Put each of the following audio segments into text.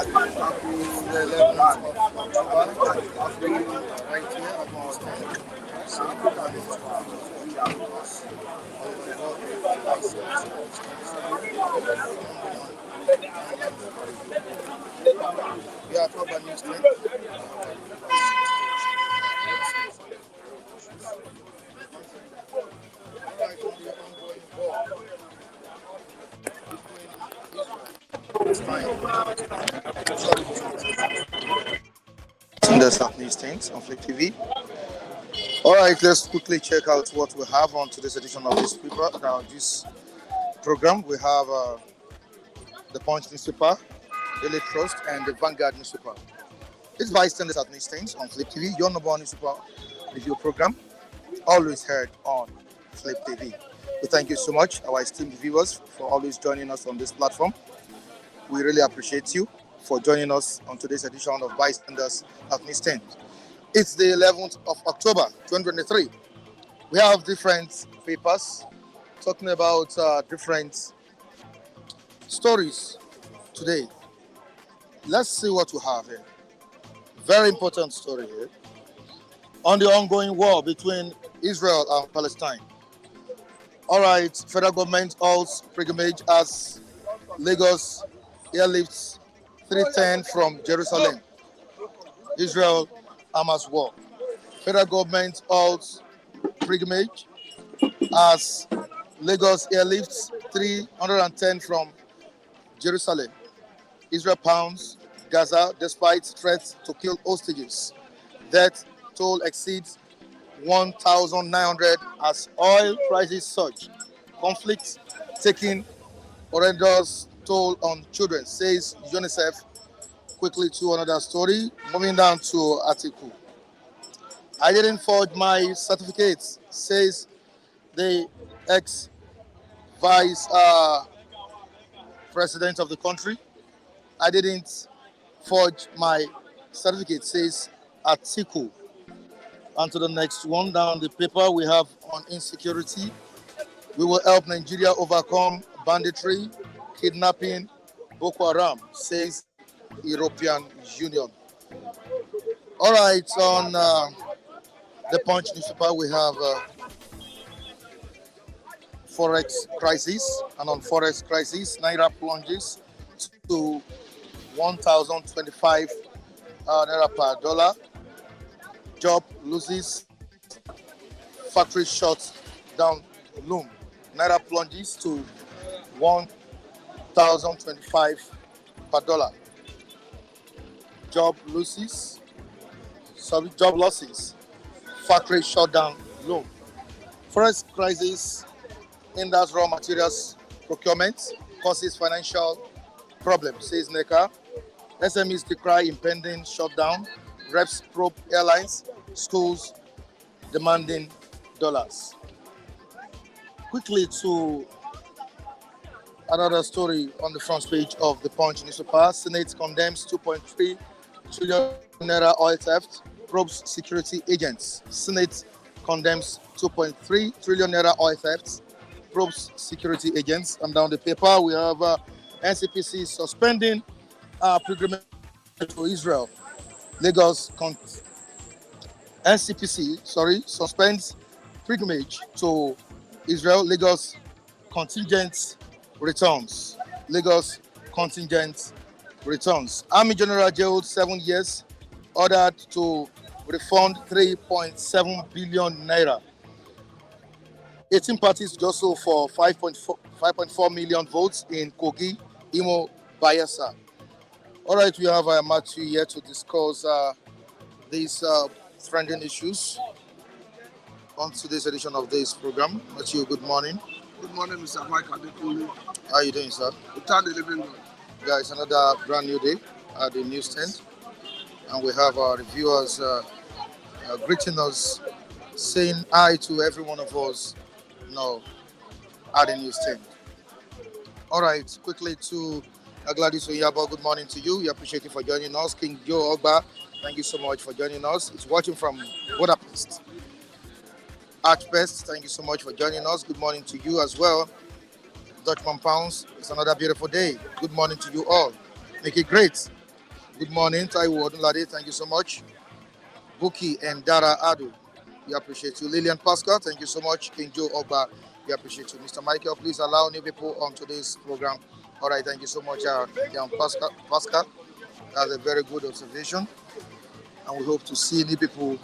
the 11th of October, right here at our stand. We are talking about news stand. In the South News Things on Flick TV. All right, let's quickly check out what we have on today's edition of this paper. Now, this program, we have the Punch newspaper, Daily Trust, and the Vanguard newspaper. It's Bystanders at News Things on Flip TV, your number one newspaper review program, always heard on Flip TV. We thank you so much, our esteemed viewers, for always joining us on this platform. We really appreciate you for joining us on today's edition of Bystanders at News Things. It's the 11th of October, 2023. We have different papers talking about different stories today. Let's see what we have here. Very important story here on the ongoing war between Israel and Palestine. All right, federal government halts pilgrimage as Lagos airlifts 310 from Jerusalem. Israel-Hamas war. Federal government halts pilgrimage as Lagos airlifts 310 from Jerusalem. Israel pounds Gaza despite threats to kill hostages. Death toll exceeds 1,900 as oil prices surge. Conflict taking horrendous toll on children, says UNICEF. Quickly to another story. Moving down to Atiku. I didn't forge my certificates, says the ex-vice president of the country. I didn't forge my certificate, says Atiku. And to the next one down the paper, we have on insecurity. We will help Nigeria overcome banditry, kidnapping, Boko Haram, says European Union. All right, on the Punch newspaper, we have Forex crisis. And on Forex crisis, Naira plunges to 1,025 Naira per dollar. Job loses, factory shuts down loom. Naira plunges to 1,025 per dollar. Job losses, factory shutdown loom. Forex crisis hinders raw materials procurement, causes financial problems, says NECA. SMEs decry impending shutdown. Reps probe airlines, schools demanding dollars. Quickly to another story on the front page of the Punch newspaper. Senate condemns 2.3 trillion naira oil theft, probes security agents. Senate condemns 2.3 trillion naira oil theft, probes security agents. And down the paper, we have NCPC suspending pilgrimage to Israel. Lagos NCPC, suspends pilgrimage to Israel. Lagos contingent returns. Army General jailed 7 years, ordered to refund 3.7 billion naira. 18 parties jostle for 5.4 million votes in Kogi, Imo, Bayelsa. All right, we have Matthew here to discuss these trending issues on today's edition of this program. Matthew, good morning. Good morning, Mr. Mike Adekulu. How are you doing, sir? Without the living God. Guys, another brand new day at the news tent. And we have our reviewers greeting us, saying hi to every one of us at the news tent. All right, quickly to Gladys Oyabo, good morning to you. We appreciate you for joining us. King Joe Ogba, thank you so much for joining us. It's watching from Budapest. Archbest, thank you so much for joining us. Good morning to you as well. Dutchman Pounds, it's another beautiful day. Good morning to you all. Make it great. Good morning, Taiwo Odunlade. Thank you so much. Buki and Dara Adu, we appreciate you. Lillian Pascal, thank you so much. King Joe Ogba, we appreciate you. Mr. Michael, please allow new people on today's program. All right, thank you so much, young Pascal. That's a very good observation. And we hope to see new people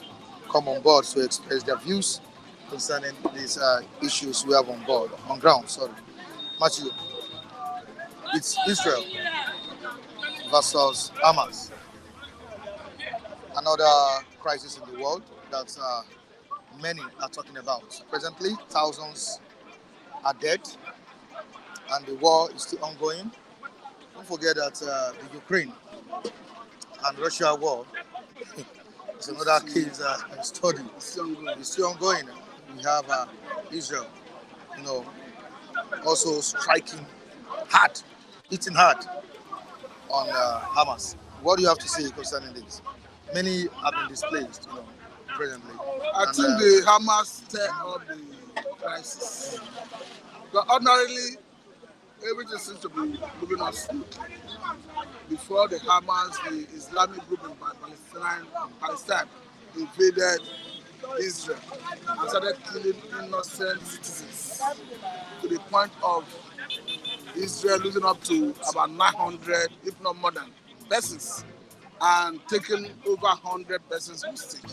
come on board to express their views concerning these issues we have on ground. Sorry. Matthew, it's Israel versus Hamas. Another crisis in the world that many are talking about. Presently, thousands are dead, and the war is still ongoing. Don't forget that the Ukraine and Russia war is another case study. It's still ongoing. We have Israel, you know, also striking hard, hitting hard on Hamas. What do you have to say concerning this? Many have been displaced, presently. I think the Hamas stirred up the crisis. But ordinarily, everything seems to be moving on smoothly. Before the Hamas, the Islamic group in Palestine invaded Israel and started killing innocent citizens to the point of Israel losing up to about 900, if not more than, persons and taking over 100 persons hostage.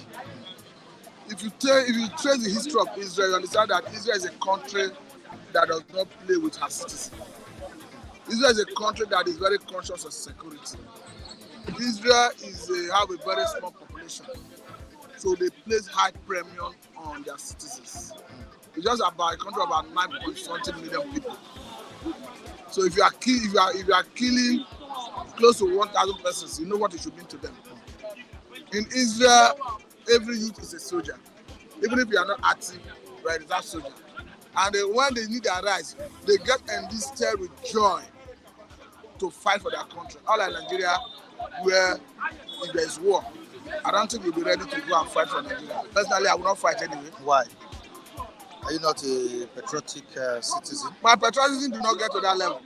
If you trace the history of Israel, you understand that Israel is a country that does not play with her citizens. Israel is a country that is very conscious of security. Israel have a very small population, so they place high premium on their citizens. It's just about a country of about 9.something million people. So if you are killing close to 1,000 persons, you know what it should mean to them. In Israel, every youth is a soldier. Even if you are not active, you are a reserve soldier. And when they need their rights, they get enlisted with joy to fight for their country. Unlike Nigeria, where if there is war, I don't think we'll be ready to go and fight for Nigeria. Personally, I will not fight anyway. Why? Are you not a patriotic citizen? My patriotism do not get to that level.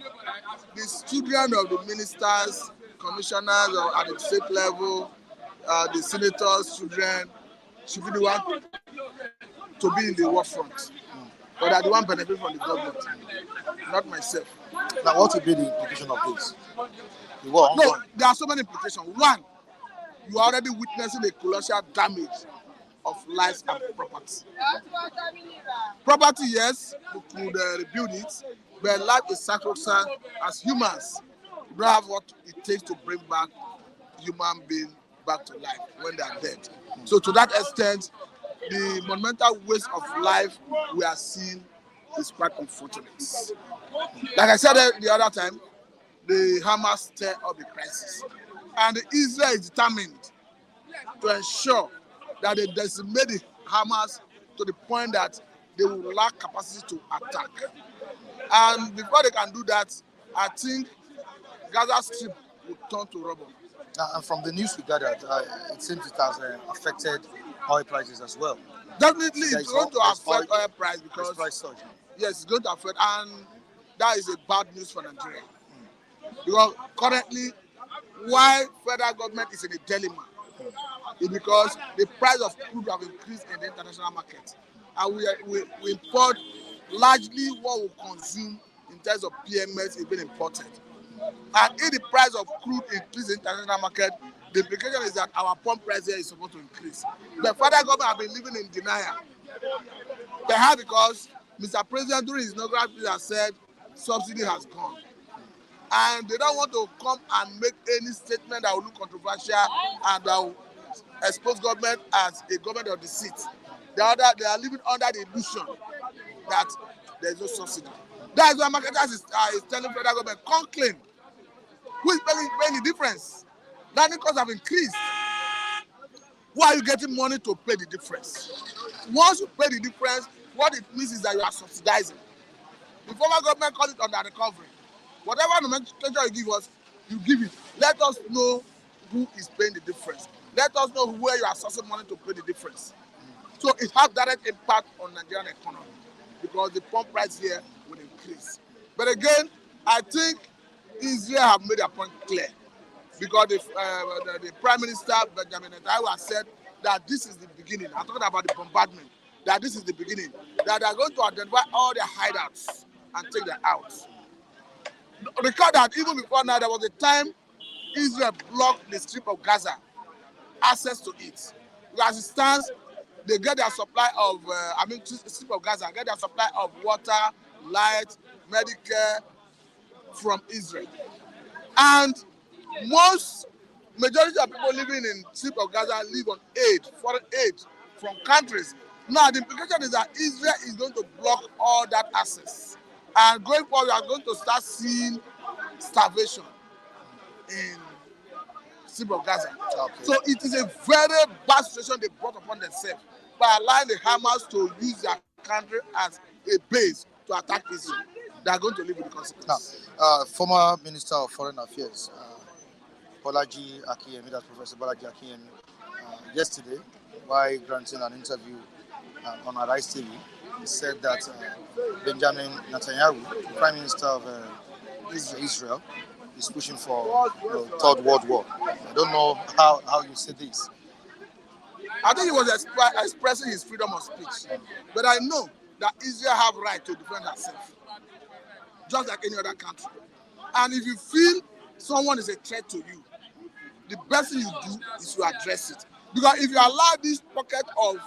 The children of the ministers, commissioners, or at the state level, the senators' children should be the one to be in the war front. But I the one benefit from the government, not myself. Now, what will be the implication of this? The war ongoing? No, there are so many implications. One, you are already witnessing a colossal damage of lives and property. Property, yes, you could rebuild it, but life is sacrosanct. As humans, you don't have what it takes to bring back human being back to life when they are dead. So to that extent, the monumental waste of life we are seeing is quite unfortunate. Like I said the other time, the Hamas stirred up the crisis. And Israel is determined to ensure that they decimate the Hamas to the point that they will lack capacity to attack. And before they can do that, I think Gaza Strip will turn to rubble. And from the news we gathered, it seems it has affected oil prices as well. Definitely, it's going to affect oil price because price surge. Yes, it's going to affect, and that is a bad news for Nigeria. Because currently, why federal government is in a dilemma is because the price of crude have increased in the international market, and we import largely what we consume in terms of PMS is being imported. And if the price of crude increases in the international market, the implication is that our pump price here is supposed to increase. The federal government have been living in denial. Perhaps because Mr. President during his inaugural speech has said subsidy has gone. And they don't want to come and make any statement that will look controversial and that will expose government as a government of deceit. They are living under the illusion that there is no subsidy. That is why marketers is telling federal government, come clean. Who is paying the difference? Landing costs have increased. Why are you getting money to pay the difference? Once you pay the difference, what it means is that you are subsidizing. The former government called it under recovery. Whatever nomenclature you give us, you give it. Let us know who is paying the difference. Let us know where you are sourcing money to pay the difference. So it has direct impact on Nigerian economy because the pump price here will increase. But again, I think Israel have made their point clear. because the Prime Minister Benjamin Netanyahu has said that this is the beginning. I'm talking about the bombardment. That this is the beginning. That they are going to identify all their hideouts and take them out. Recall that even before now, there was a time Israel blocked the Strip of Gaza, access to it. As it stands, they get their supply of, Strip of Gaza, get their supply of water, light, medical from Israel. And majority of people living in Strip of Gaza live on aid, foreign aid from countries. Now, the implication is that Israel is going to block all that access. And going forward, we are going to start seeing starvation in Strip of Gaza. Okay. So it is a very bad situation they brought upon themselves by allowing the Hamas to use their country as a base to attack Israel. They are going to live with the consequences. Now, former Minister of Foreign Affairs, Bolaji Akiyemi, that's Professor Bolaji Akiyemi, yesterday, while granting an interview on Arise TV, he said that Benjamin Netanyahu, Prime Minister of Israel, is pushing for Third World War. I don't know how you see this. I think he was expressing his freedom of speech. But I know that Israel have right to defend herself, just like any other country. And if you feel someone is a threat to you, the best thing you do is to address it. Because if you allow this pocket of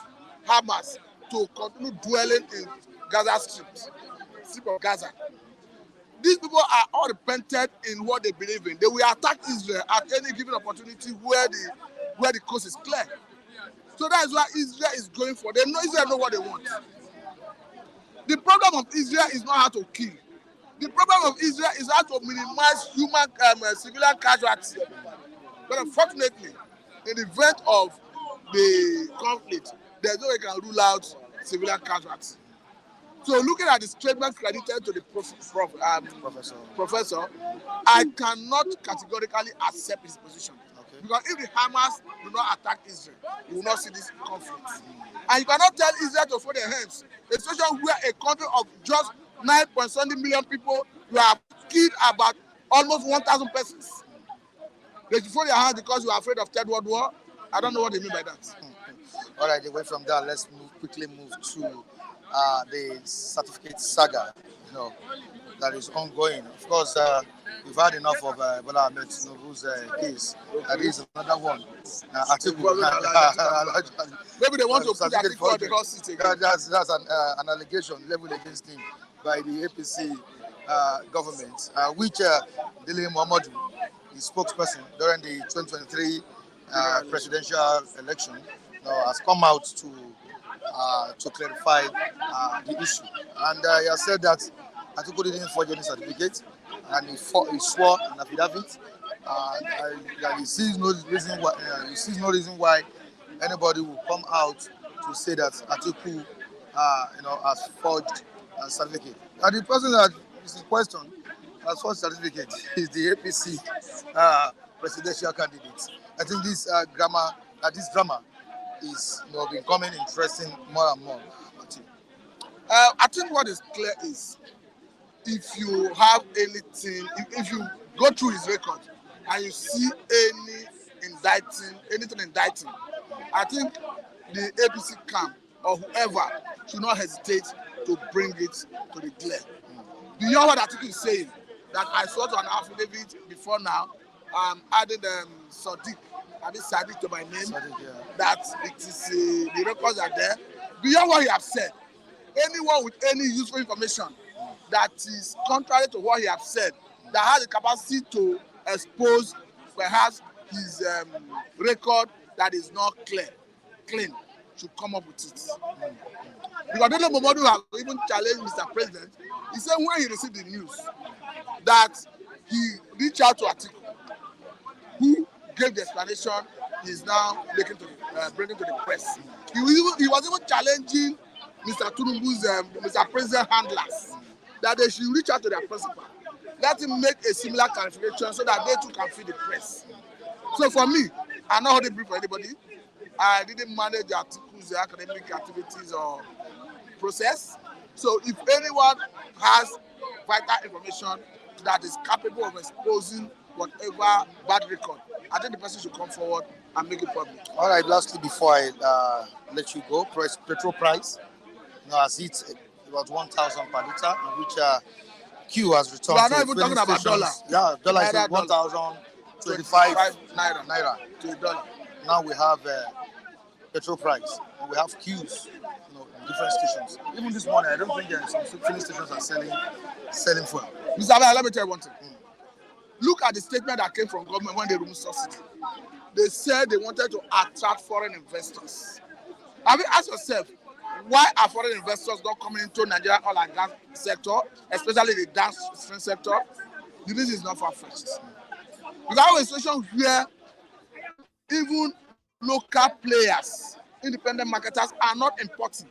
Hamas to continue dwelling in Gaza Strip of Gaza, these people are all repented in what they believe in. They will attack Israel at any given opportunity where the coast is clear. So that is why Israel is going for. Israel know what they want. The problem of Israel is not how to kill. The problem of Israel is how to minimize civilian casualties. But unfortunately, in the event of the conflict, there's no way you can rule out civilian casualties. So looking at the statement credited to the professor, I cannot categorically accept his position. Okay. Because if the Hamas do not attack Israel, we will not see this conflict. And you cannot tell Israel to fold their hands. A situation where a country of just 9.7 million people, you have killed about almost 1,000 persons. They should fold their hands because you are afraid of Third World War. I don't know what they mean by that. All right, away from that, let's quickly move to the certificate saga, that is ongoing. Of course, we've had enough of Bola Ahmed Tinubu's case. That is another one. Maybe they want to put Atiku on the hot seat again. That's an allegation leveled against him by the APC government, which Dele Mohammed, the spokesperson during the 2023 presidential election, has come out to clarify the issue. And he has said that Atiku didn't forge any certificate, and he swore an affidavit. That he sees no reason why anybody will come out to say that Atiku has forged a certificate. And the person that is in question has forged certificate is the APC presidential candidate. I think this drama is becoming interesting more and more. I think what is clear is, if you have anything, if you go through his record and you see anything indicting, I think the APC camp or whoever should not hesitate to bring it to the glare. Beyond what Atiku is saying, that I saw to an affidavit before now, added Sadiq to my name, Sadiq, yeah. that it is the records are there. Beyond what he has said, anyone with any useful information that is contrary to what he has said, that has the capacity to expose perhaps his record that is not clean, should come up with it. Because Dele Momodu has even challenged Mr. President. He said when he received the news that he reached out to Atiku, who gave the explanation he's now bringing to the press. He was even challenging Mr. Tinubu's Mr. President handlers, that they should reach out to their principal, let him make a similar clarification so that they too can feed the press. So for me, I'm not holding brief for anybody. I didn't manage Atiku's academic activities or process. So if anyone has vital information that is capable of exposing whatever bad record. I think the person should come forward and make it public. All right, lastly, before I let you go, petrol price now has hit about 1,000 per liter, which Q has returned We are to not even filling talking about dollar. stations. Yeah, dollar is Naira, 1,025 naira. to a dollar. Now we have petrol price, and we have queues, in different stations. Even this morning, I don't think there are some filling stations are selling fuel. Mr. Abel, let me tell you one thing. Look at the statement that came from government when they removed subsidy. They said they wanted to attract foreign investors. Have you asked yourself, why are foreign investors not coming into Nigeria oil and gas sector, especially the downstream sector? The reason is not far-fetched. We have a situation where even local players, independent marketers, are not importing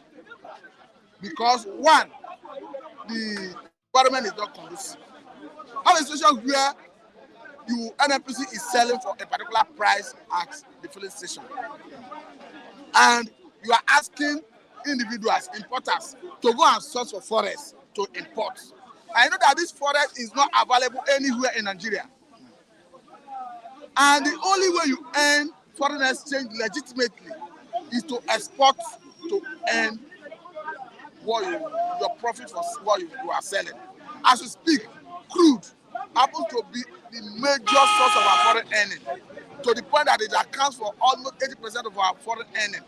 because one, the environment is not conducive. We have a situation where NNPC is selling for a particular price at the filling station, and you are asking individuals, importers, to go and source for forest to import. I know that this forest is not available anywhere in Nigeria, and the only way you earn foreign exchange legitimately is to export to earn your profit for what you are selling. As we speak, crude happens to be the major source of our foreign earning, to the point that it accounts for almost 80% of our foreign earning.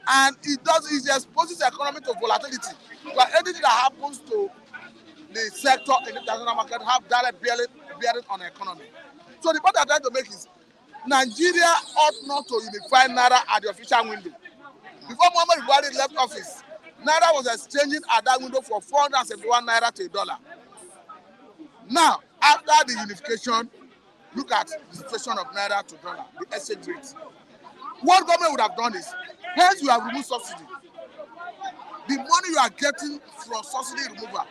And it exposes the economy to volatility. But anything that happens to the sector in the international market have direct bearing on the economy. So the point I'm trying to make is, Nigeria ought not to unify Naira at the official window. Before Muhammad Buhari left office, Naira was exchanging at that window for 471 Naira to a dollar. Now, after the unification, look at the situation of Naira to dollar, the exchange rate. What government would have done is, hence you have removed subsidy. The money you are getting from subsidy removal,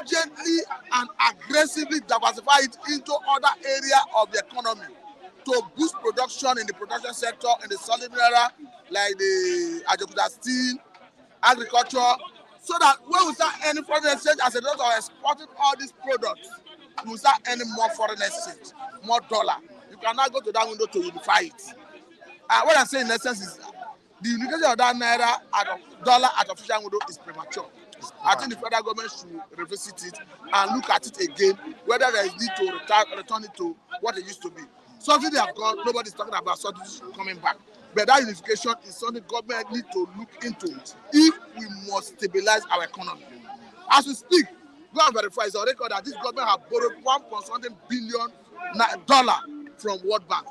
urgently and aggressively diversify it into other areas of the economy to boost production in the production sector, in the solid area, like the Geopolitical steel, agriculture, so that when we start earning foreign exchange as a result of exporting all these products, we will start earning more foreign exchange, more dollar. You cannot go to that window to unify it. And what I'm saying in essence is, the unification of that Naira at dollar at official window is premature. I think the federal government should revisit it and look at it again, whether there is need to return it to what it used to be. Something they have gone, nobody's talking about something coming back. But that unification is something government need to look into if we must stabilize our economy. As we speak, go and verify, it's on record that this government have borrowed $1.something billion from World Bank,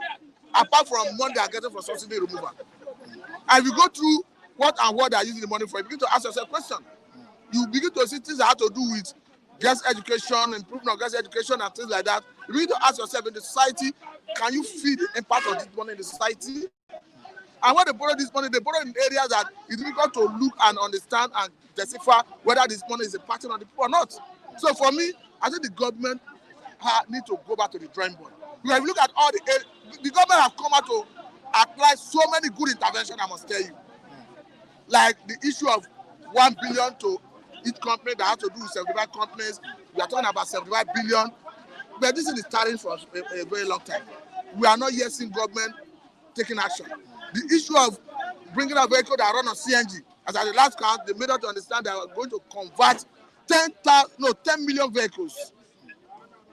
apart from money they are getting for subsidy removal. And if you go through what they are using the money for, you begin to ask yourself a question. You begin to see things that have to do with girls' education, improvement of girls' education, and things like that. You begin to ask yourself, in the society, can you feel the impact of this money in the society? And when they borrow this money, they borrow in areas that it's difficult to look and understand and decipher whether this money is impacting on the people or not. So for me, I think the government need to go back to the drawing board. Because if you look at all the government have come out to apply so many good interventions, I must tell you. Like the issue of 1 billion to each company that has to do with 75 companies. We are talking about 75 billion. But this is starting for a very long time. We are not yet seeing government taking action. The issue of bringing a vehicle that run on CNG, as at the last count, they made us to understand they are going to convert 10 million vehicles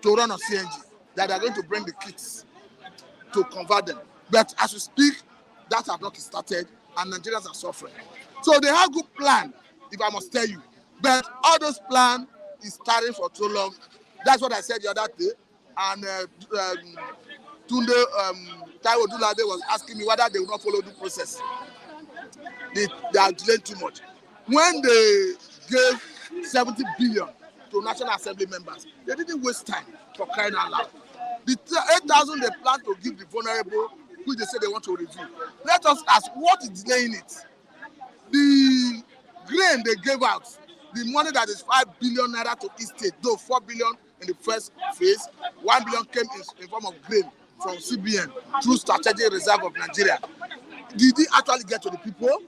to run on CNG, that they are going to bring the kits to convert them. But as we speak, that has not started, and Nigerians are suffering. So they have good plan, if I must tell you. But all those plans is starting for too long. That's what I said the other day. And Tunde Taiwo Dulade was asking me whether they will not follow the process. They are delaying too much. When they gave 70 billion to National Assembly members, they didn't waste time for crying out loud. The 8,000 they plan to give the vulnerable, which they say they want to review. Let us ask, what is delaying it? The grain they gave out, the money that is 5 billion naira to each state, though 4 billion in the first phase, 1 billion came in form of grain from CBN through Strategic Reserve of Nigeria. Did it actually get to the people?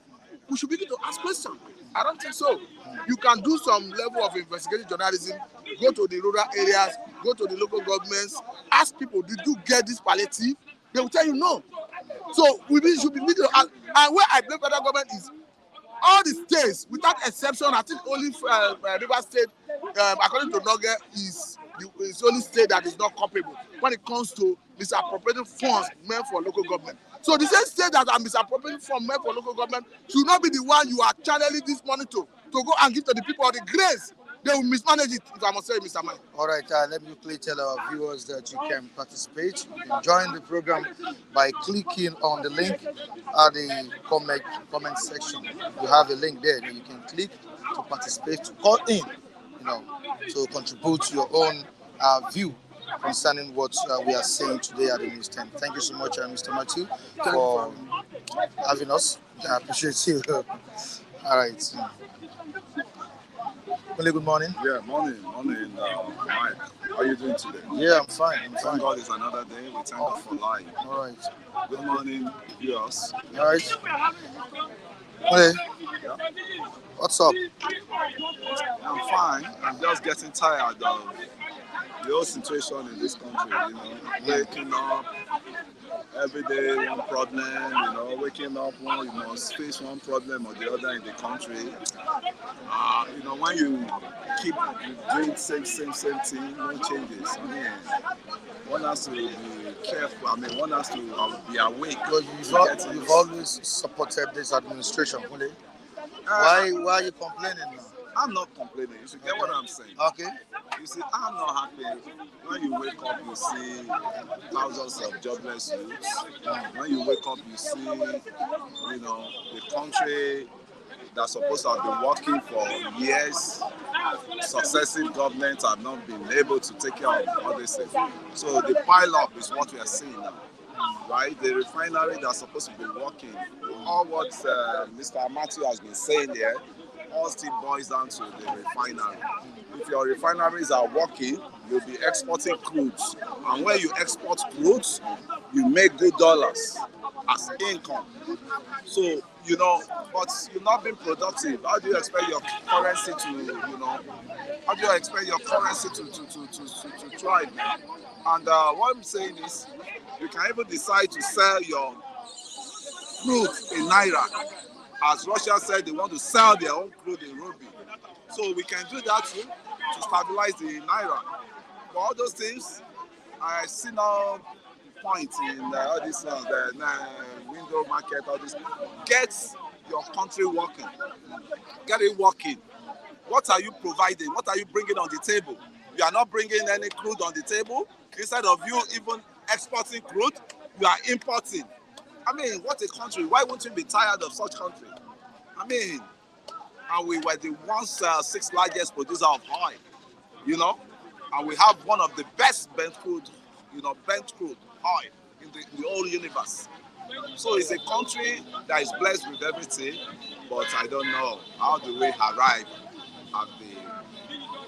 We should begin to ask questions. I don't think so. You can do some level of investigative journalism go to the rural areas, go to the local governments, ask people, did you get this palliative? They will tell you no. So we should be meeting, and where I blame federal government is all the states, without exception. I think only River State, according to Noge, is the only state that is not culpable when it comes to misappropriating funds meant for local government. So the same state that are misappropriating funds meant for local government should not be the one you are channeling this money to go and give to the people of the grace. They will mismanage it, if I must say, Mr. Mike. All right, let me quickly tell our viewers that you can participate. You can join the program by clicking on the link at the comment section. You have a link there that you can click to participate, to call in, to contribute to your own view concerning what we are saying today at the news 10. Thank you so much, Mr. Matthew, for having us. I appreciate you. All right. Good morning. Yeah, morning, Mike. How are you doing today? Yeah, I'm fine. Thank God it's another day. We thank God for life. All right. Good morning, viewers. All right. Okay. Yeah. What's up? I'm fine. I'm just getting tired of the whole situation in this country. Waking up every day, one problem. Waking up, you must face one problem or the other in the country. When you keep doing same thing, no changes. One has to be careful. One has to be awake. Well, you've always supported this administration, Kule. Why are you complaining now? I'm not complaining. You should get what I'm saying. Okay. You see, I'm not happy. When you wake up, you see thousands of jobless youths. When you wake up, you see, the country that's supposed to have been working for years. Successive governments have not been able to take care of all these things. So the pile-up is what we are seeing now. Right? The refinery that's supposed to be working, all what Mr. Matthew has been saying there, all still boils down to the refinery. If your refineries are working, you'll be exporting crudes. And when you export crudes, you make good dollars as income. So, but you're not being productive. How do you expect your currency to, how do you expect your currency to thrive? And what I'm saying is, you can even decide to sell your crude in Naira. As Russia said, they want to sell their own crude in Ruby. So we can do that too, to stabilize the Naira. For all those things, I see no point in all this, the window market, all this. Get your country working. Get it working. What are you providing? What are you bringing on the table? You are not bringing any crude on the table. Instead of you even exporting crude, you are importing. What a country. Why wouldn't you be tired of such country? And we were the sixth largest producer of oil, and we have one of the best bent crude oil in the whole universe. So it's a country that is blessed with everything, but I don't know how do we arrive at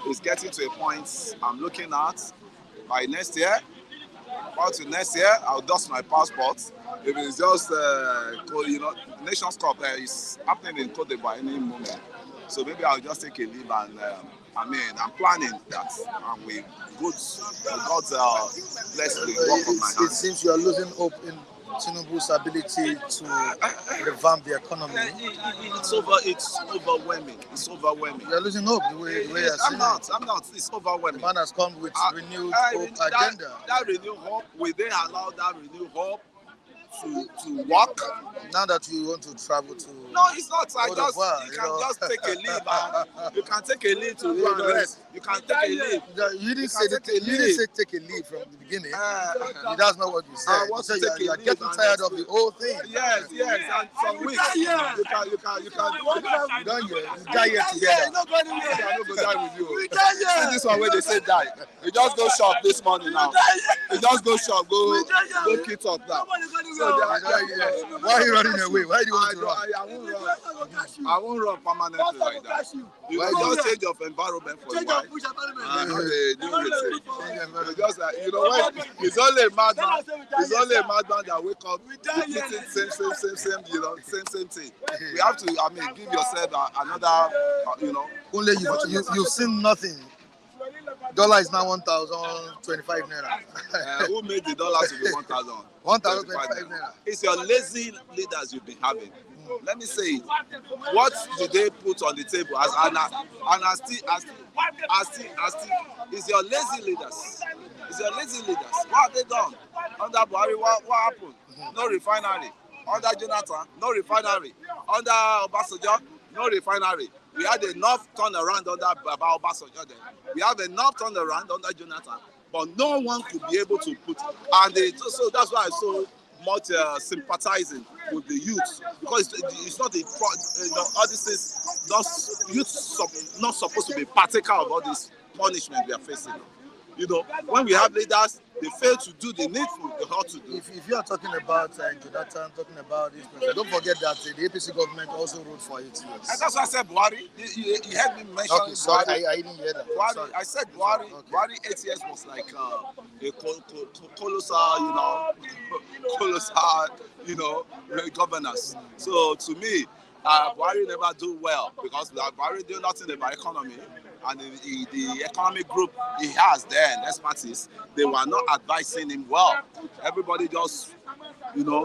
it's getting to a point I'm looking at by next year. About to next year, I'll dust my passport. If it's just, Nations Cup is happening in Cote d'Ivoire any moment. So maybe I'll just take a leave and, I'm planning that. And with God's blessing, work on my hands. It seems you are losing hope in Tinubu's ability to revamp the economy. It's overwhelming. It's overwhelming. You are losing hope the way you're saying. I'm not. It's overwhelming. The man has come with renewed hope agenda. That renewed hope, will they allow that renewed hope to work? Now that you want to travel to... No, it's not. You can just take a leave. You can take a leave to go and rest. You can take a leave. You didn't say take a leave from the beginning. That's not what you said. You said you are getting tired of the whole thing. Yes. And some weeks, you can. You die here together. I'm not going to die with you. See this one where they say die. You just go shop this morning now. You just go shop. Go kit up now. Why are you running away? Why do you want to run? I won't run permanently like that. You just change of environment for a while. Just like, it's only a madman. It's only a madman that wake up repeating same thing. We have to, give yourself another, Only you've seen nothing. Dollar is now 1,025 naira. Who made the dollar to be 1,000? 1,025 naira. It's your lazy leaders you've been having. Let me say it. What did they put on the table as it's your lazy leaders. It's your lazy leaders. What have they done? Under Buhari, what happened? No refinery. Under Jonathan, no refinery. Under Obasanjo, no refinery. We had enough turnaround under Obasanjo then. We have enough turnaround under Jonathan, but no one could be able to put. And so that's why I so much sympathizing with the youth, because it's not all this is not youth not supposed to be partaker of all this punishment we are facing. When we have leaders, they fail to do the needful they ought to do. If you are talking about Jonathan, talking about this president, don't forget that the APC government also wrote for it. Yes. And that's why I said Buhari. You heard me mention okay, sorry, Buhari. I didn't hear that. Buhari, I said Buhari. Okay. Buhari 8 years was like a colossal, colossal, governance. So to me, Buhari never do well because Buhari do nothing about economy, and the economic group he has there, expertise, they were not advising him well. Everybody just,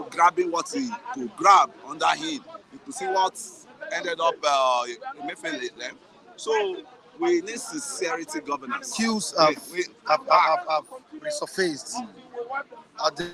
grabbing what he could grab under him. You could see what ended up them. So we need sincerity governance. Queues have resurfaced. Are they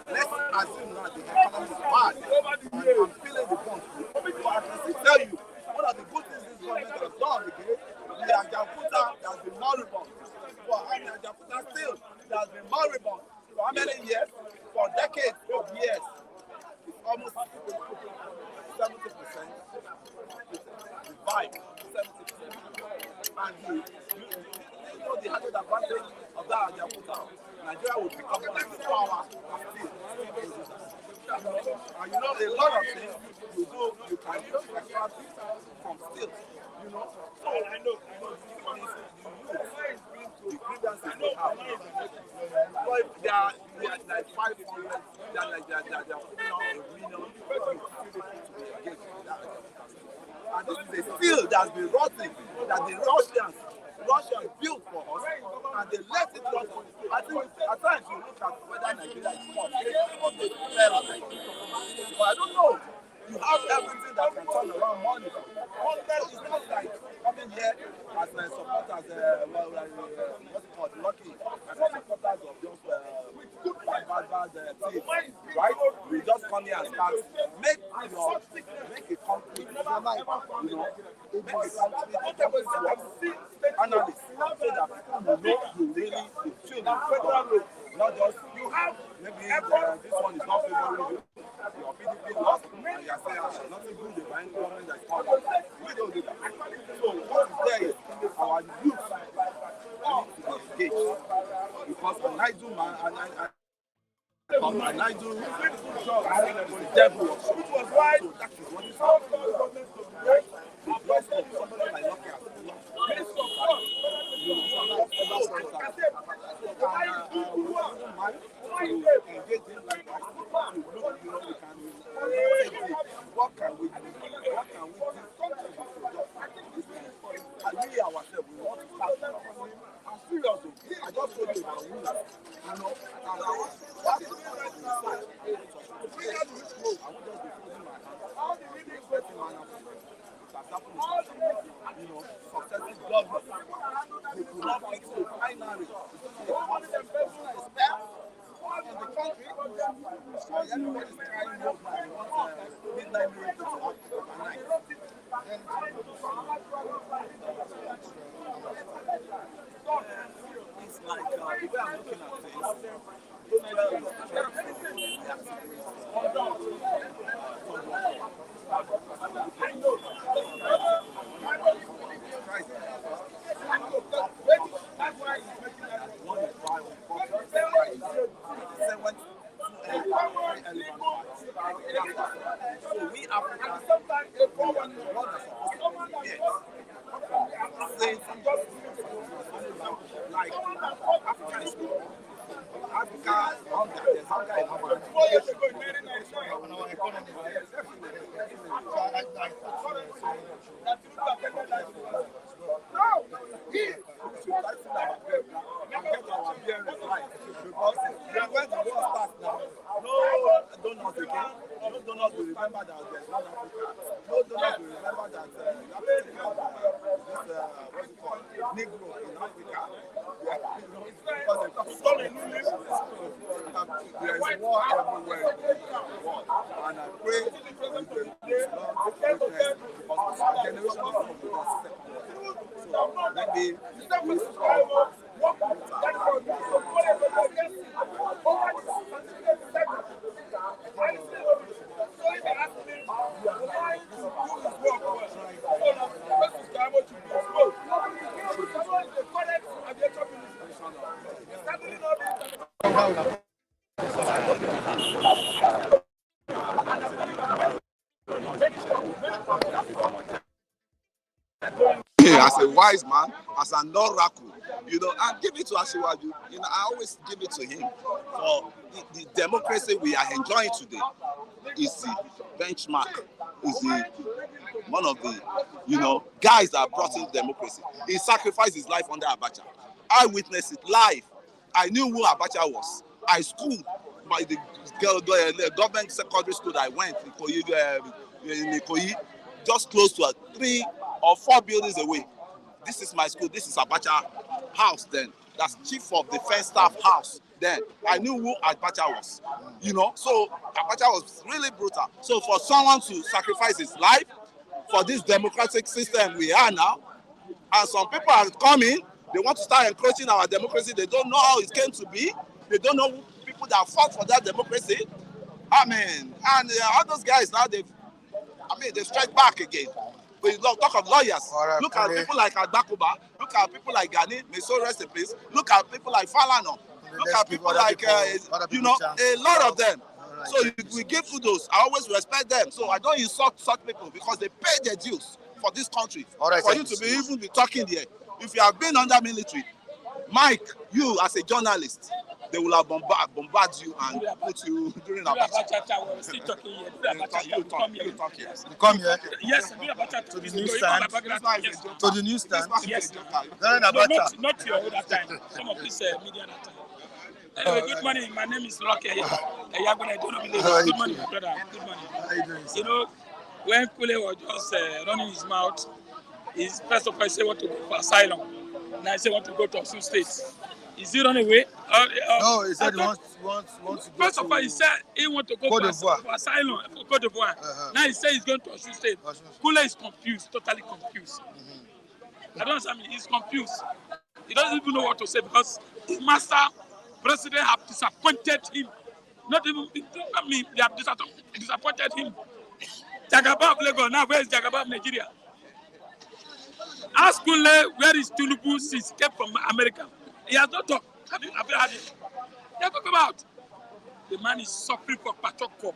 let's assume now the economy is bad, and I'm feeling the bump. But I can still tell you, one of the good things this government has done again, the Ajaputa has been moribund. For how many Ajaputa still, there has been moribund. For how many years? For decades of years. It's almost 70%. Revive 70%. And you know the added advantage of that Ajaputa. Nigeria will become one of the power of steel producers. And you know, a lot of things you do, you can just extract from steel. You know, so I know the grievances they have. But they are like 500, they are putting out a million people to be engaged in that. And this is a steel that's been rotting, that the Russians built for us, and they let it rot. I think at times you look at whether Nigeria is hot or the fell. But I don't know. You have everything that can turn around money. It's not like coming here as supporters, what's it called, lucky, as supporters of just bad things, right? We just come here and start, make a country, you know, make a country analysts, so that people will know you really feel the not just you have maybe this one is not favoring you. Your PDP lost, and you are saying nothing good about any government that is coming. We don't do that. So what is there is our youth need to be engaged, because an idle man and I do the devil, which was why that is what is happening. The voice of somebody like Lucky has engage in like that. What can we do? What can we do? And we ourselves, we want to start. I'm serious. I just told you about women, you know, and I was that's the right side. I would just be closing my hands. How do we make better man? You know, successive government. They could not fix the binary. One of them person is there in the country, and everybody is trying to want midnight miracle to happen overnight. It's like the way I'm looking at things. So we Africans sometimes like Africa is good. Africa, there's hunger in our donors again. No donors will remember that there's one Africa. No donors will remember that what's it called, Negro in Africa. Because there is war everywhere in the world. And I pray with the Lord because our generation is from the second. So maybe we as a wise man, as an oracle, you know, and give it to Asiwaju. You know, I always give it to him. For the democracy we are enjoying today is the benchmark, is the one of the, you know, guys that brought in democracy. He sacrificed his life under Abacha. I witnessed it live. I knew who Abacha was. I schooled by the government secondary school that I went in Ikoyi, just close to 3 or 4 buildings away. This is my school. This is Abacha house then. That's Chief of Defense Staff house. then I knew who Abacha was. You know, so Abacha was really brutal. So for someone to sacrifice his life for this democratic system we are now, and some people are coming, they want to start encroaching our democracy. They don't know how it came to be. They don't know who people that fought for that democracy. I mean, and all those guys now, they strike back again. We talk of lawyers. Right, look at people like Agbakuba. Look at people like Gani. May so rest in peace. Look at people like Falano. Look at people like, a lot of them. Right. So we give kudos. I always respect them. So I don't insult such people because they pay their dues for this country. Right, for you to even be talking there. If you have been under military, Mike, you as a journalist, they will have bombard you and put you during Abacha. We're still talking here. You talk here. You come here? Yes, to the newsstand. To the newsstand? Yes. During Abacha. Not your other time. Some of this media that time. Anyway, good morning. My name is Rocky. Good morning, brother. Good morning. How you doing, sir? You know, when Kule was just running his mouth, his first of all he said want to go for asylum. Now he said want to go to Osun State. Is he running away? No, he said he wants to go first of all, he said he want to go for asylum for Cote d'Ivoire. Now he said he's going to Osun State. Kule is confused, totally confused. I don't understand. He's confused. He doesn't even know what to say because his master president have disappointed him. Not even, I mean, they have disappointed him. Jagaba of Lagos, now where is Jagaba of Nigeria? Ask Kule where is Tinubu since he came from America. He has not talked. Have you heard it? They talk about the man is suffering for Patoko.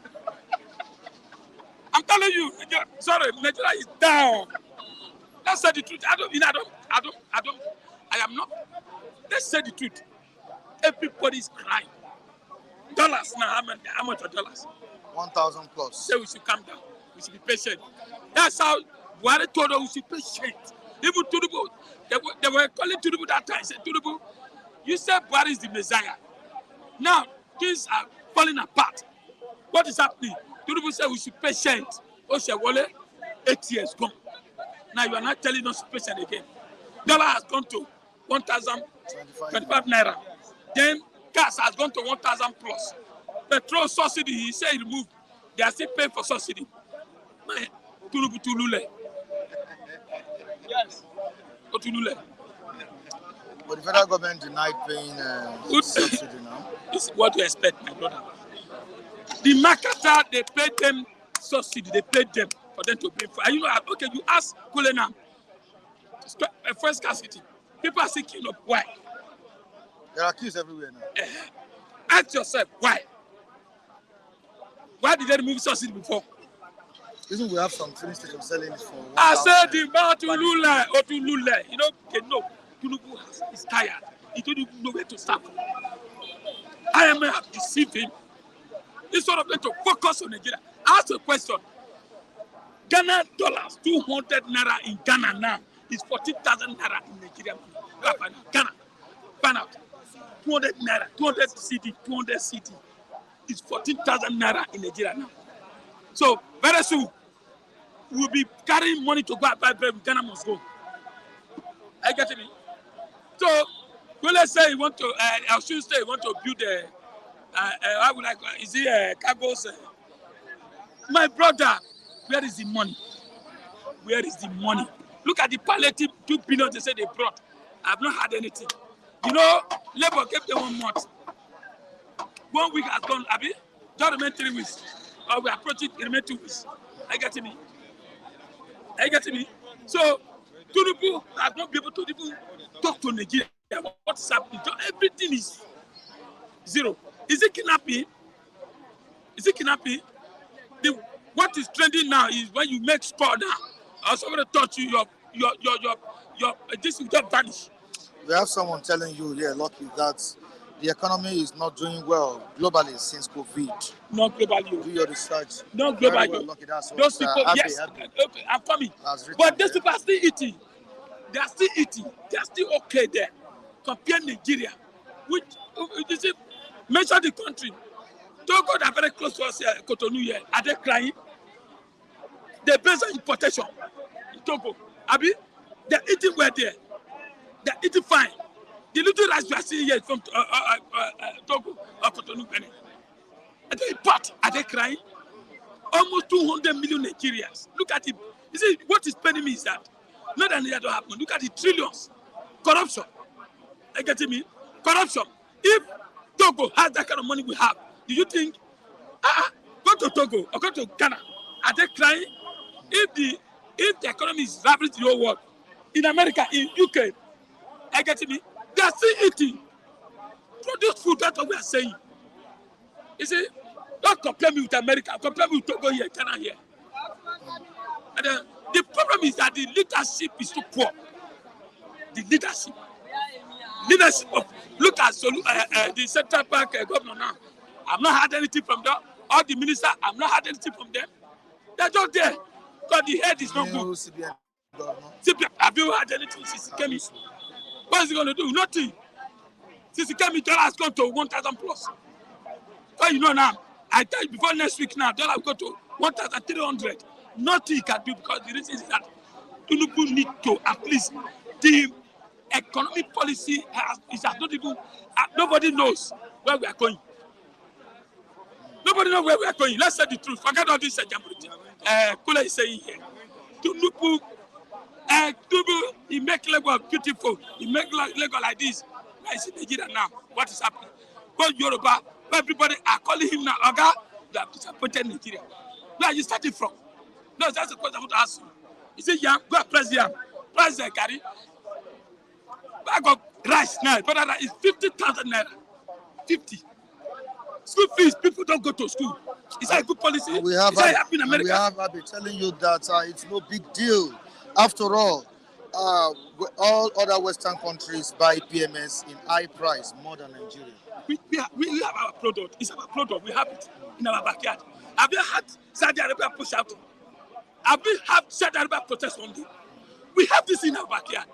I'm telling you, Nigeria is down. Let's say the truth. I am not. Let's say the truth. Everybody is crying. Dollars now, how much are dollars? 1,000 plus. Say we should calm down. We should be patient. That's how Buhari told us we should be patient. Even Tinubu, they were calling Tinubu that time. Said Tinubu, you said Buhari is the Messiah. Now things are falling apart. What is happening? Tinubu said we should be patient. Oshewole, 8 years gone. Now you are not telling us patient again. Dollar has gone to 1,025 naira. Then gas has gone to 1,000 plus. Petrol subsidy, he said he removed. They are still paying for subsidy. Man, Tinubu Tulule. Yes. Tulule. But the federal government denied paying subsidy now. This is what you expect, my brother. The marketer, they paid them subsidy. They paid them for them to pay for. And you know, okay, you ask Kule now. First scarcity. People are seeking up. Why? There are queues everywhere now. Ask yourself, why? Why did they remove subsidy before? Isn't we have some filling stations selling it for 1,000? I said the man to Lule. You know, Tinubu is tired. He don't even know where to start. IMF have deceived him. Instead of them to focus on Nigeria. Ask a question. Ghana dollars, 200 naira in Ghana now is 14,000 naira in Nigeria. Ghana, find out. 200 naira, 200 CD is 14,000 naira in Nigeria now. So very soon we'll be carrying money to go and buy bread. Ghana must go. I get it. So let's say you want to, I should say you want to build a, how would I call it? Is it cargoes? My brother, where is the money? Where is the money? Look at the palliative 2 billion they say they brought. I've not had anything. You know, Labour gave them 1 month. 1 week has gone, Abi. Just remain 3 weeks. Or we approach it, it remain 2 weeks. Are you getting me? Are you getting me? So, Tinubu has not been able to even talk to Nigeria. What's happening? Everything is zero. Is it kidnapping? Is it kidnapping? What is trending now is when you make score now, or somebody touch you, your this will just vanish. We have someone telling you, yeah, lucky that the economy is not doing well globally since COVID. Not globally. Do your research. Not globally. Well, lucky, that's what, those people, yes, okay, I'm coming. But those people are still eating. They are still eating. They are still okay there. Compare Nigeria, which you see, mention the country. Togo, they are very close to us here, Cotonou here. Are they crying? They based on importation in Togo. Abi, they're eating well there. They're eating fine. The little rice we are seeing here is from Togo or Cotonou, Benin. Are they pot? Are they crying? Almost 200 million Nigerians. Look at it. You see, what is paining me is that not that it don't happen. Look at the trillions. Corruption. You get me? Corruption. If Togo has that kind of money we have, do you think go to Togo or go to Ghana? Are they crying? If the economy is ravaging the whole world, in America, in UK, I get me? They are still eating. Produce food, that's what we are saying. You see, don't compare me with America, compare me with Togo here, Ghana here. And the problem is that the leadership is too poor. The leadership of, look at the Central Bank governor now. I've not had anything from them. All the ministers, I've not had anything from them. They're just there. Because the head is not good. CPM, have you had anything since he came in? What is he going to do? Nothing. Since he came in, dollar has gone to 1,000 plus. So you know now, I tell you before next week now, dollar will go to 1,300. Nothing he can do because the reason is that Tinubu need to at least the economic policy is not even nobody knows where we are going. Nobody knows where we are going. Let's say the truth. Forget all this Geopolitical. Kula is saying here. Tinubu, he make Lagos beautiful. He make Lagos like this. I see Nigeria now. What is happening? Go Yoruba, where everybody are calling him now. Oga, you have disappointed Nigeria. Where are you starting from? No, that's the question I want to ask you. You say yam, go and press yam. Price the carry. Bag of rice now, but that is 50,000 naira. 50. School fees, people don't go to school. Is that a good policy? We have, is that happening in America? We have been telling you that it's no big deal. After all, all other Western countries buy PMS in high price more than Nigeria. We have our product. It's our product. We have it in our backyard. Have you had Saudi Arabia push out? Have we had Saudi Arabia protest one day? We have this in our backyard.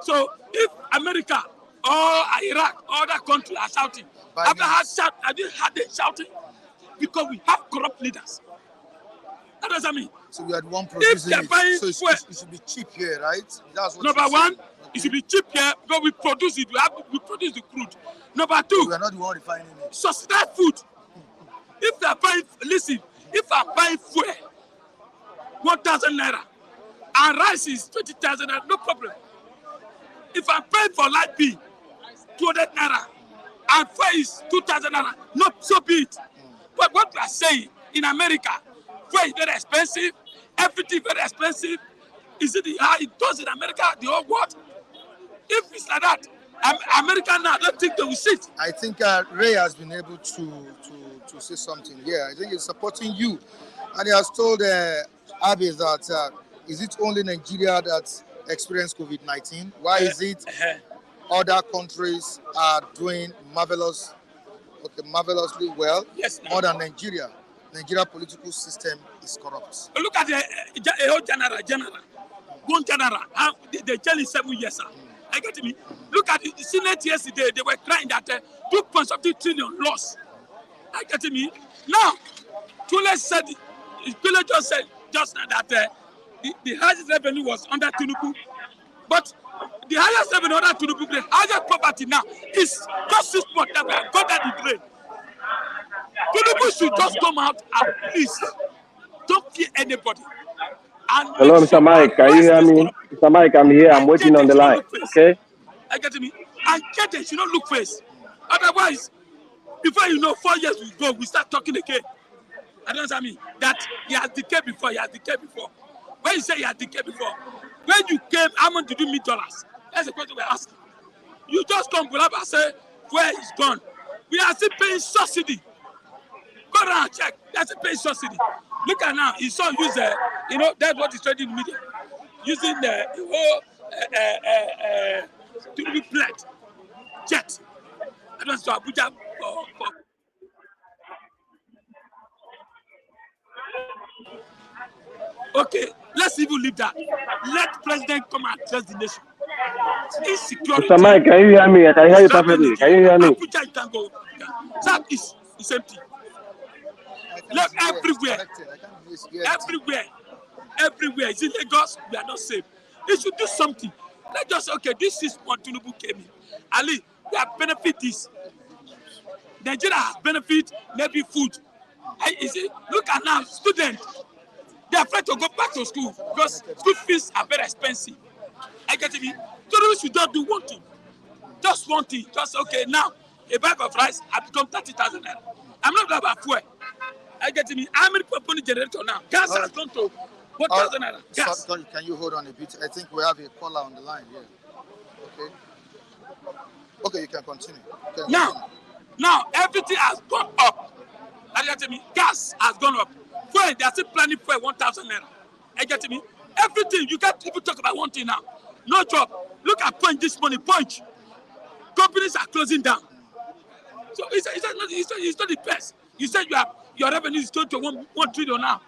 So if America or Iraq or other countries are shouting, have you had them shouting? Because we have corrupt leaders. That doesn't mean. So we had one producing it. So it should be cheap here, right? That's what Number one, it should be cheap here because we produce it. We produce the crude. Number two, we are not the one refining it. Subsidized food. If they are buying, listen, if I'm buying fuel, 1,000 naira, and rice is 20,000 naira, no problem. If I'm paying for light bill, 200 naira, and fuel is 2,000 naira, not so be it. But what we are saying in America, fuel is very expensive, everything very expensive. Is it how it does in America, the whole world? If it's like that, America now, I don't think they will sit. I think Ray has been able to say something here. I think he's supporting you. And he has told Abe that is it only Nigeria that experienced COVID-19? Why is it other countries are doing marvelously well, more than Nigeria? Nigeria political system is corrupt. Look at the whole general. One general, they jail in 7 years, sir. I get me. Look at the Senate yesterday, they were crying that 2.something trillion loss. I get me. Now, Tule just said just now that the highest revenue was under Tinubu. But the highest revenue under Tinubu, the highest property now is just 6 months that we have got at the drain. Tinubu should just come out and please don't fear anybody. And hello, Mr. Mike, can you hear me? Mr. Mike, I'm here. I'm waiting on the line. Okay? I get me. And get it, you don't look face. Otherwise, before you know, 4 years we go, we start talking again. I don't understand me. That he has decayed before. When you say he has decayed before, when you came, how much did you meet dollars? That's the question we're asking. You just come, Bulaba, and say, where is gone? We are still paying subsidy. Go around and check. That's a paying subsidy. Look at now, his son use that's what he's trading in the media. Using the whole to be plate jet. I don't know Abuja for okay, let's even leave that. Let president come and address the nation. Insecurity. Mr. Mike, can you hear me? I can hear you perfectly. Can you hear me? Abuja, you can go. That is empty. Look everywhere. Everywhere. It's in Lagos, we are not safe. They should do something. Let's just say, okay, this 6 months Tinubu came in. Ali, we have benefit this. Nigeria has benefit maybe food. You see, look at now, students, they're afraid to go back to school because school fees are very expensive. I get me. So we should just do one thing. Just one thing. Just okay, now a bag of rice has become 30,000 naira. I'm not talking about fuel. I get me. How many people need generator now? Gas has gone to 1,000 naira. Gas. Sorry, can you hold on a bit? I think we have a caller on the line here. Okay. Okay, you can continue. Now everything has gone up. I get me. Gas has gone up. Fuel, they are still planning for 1,000 naira. I get me. Everything, you can't even talk about one thing now. No job. Look at Punch this morning. Punch. Companies are closing down. So it's not the best. You said your revenue is going to 1 trillion now.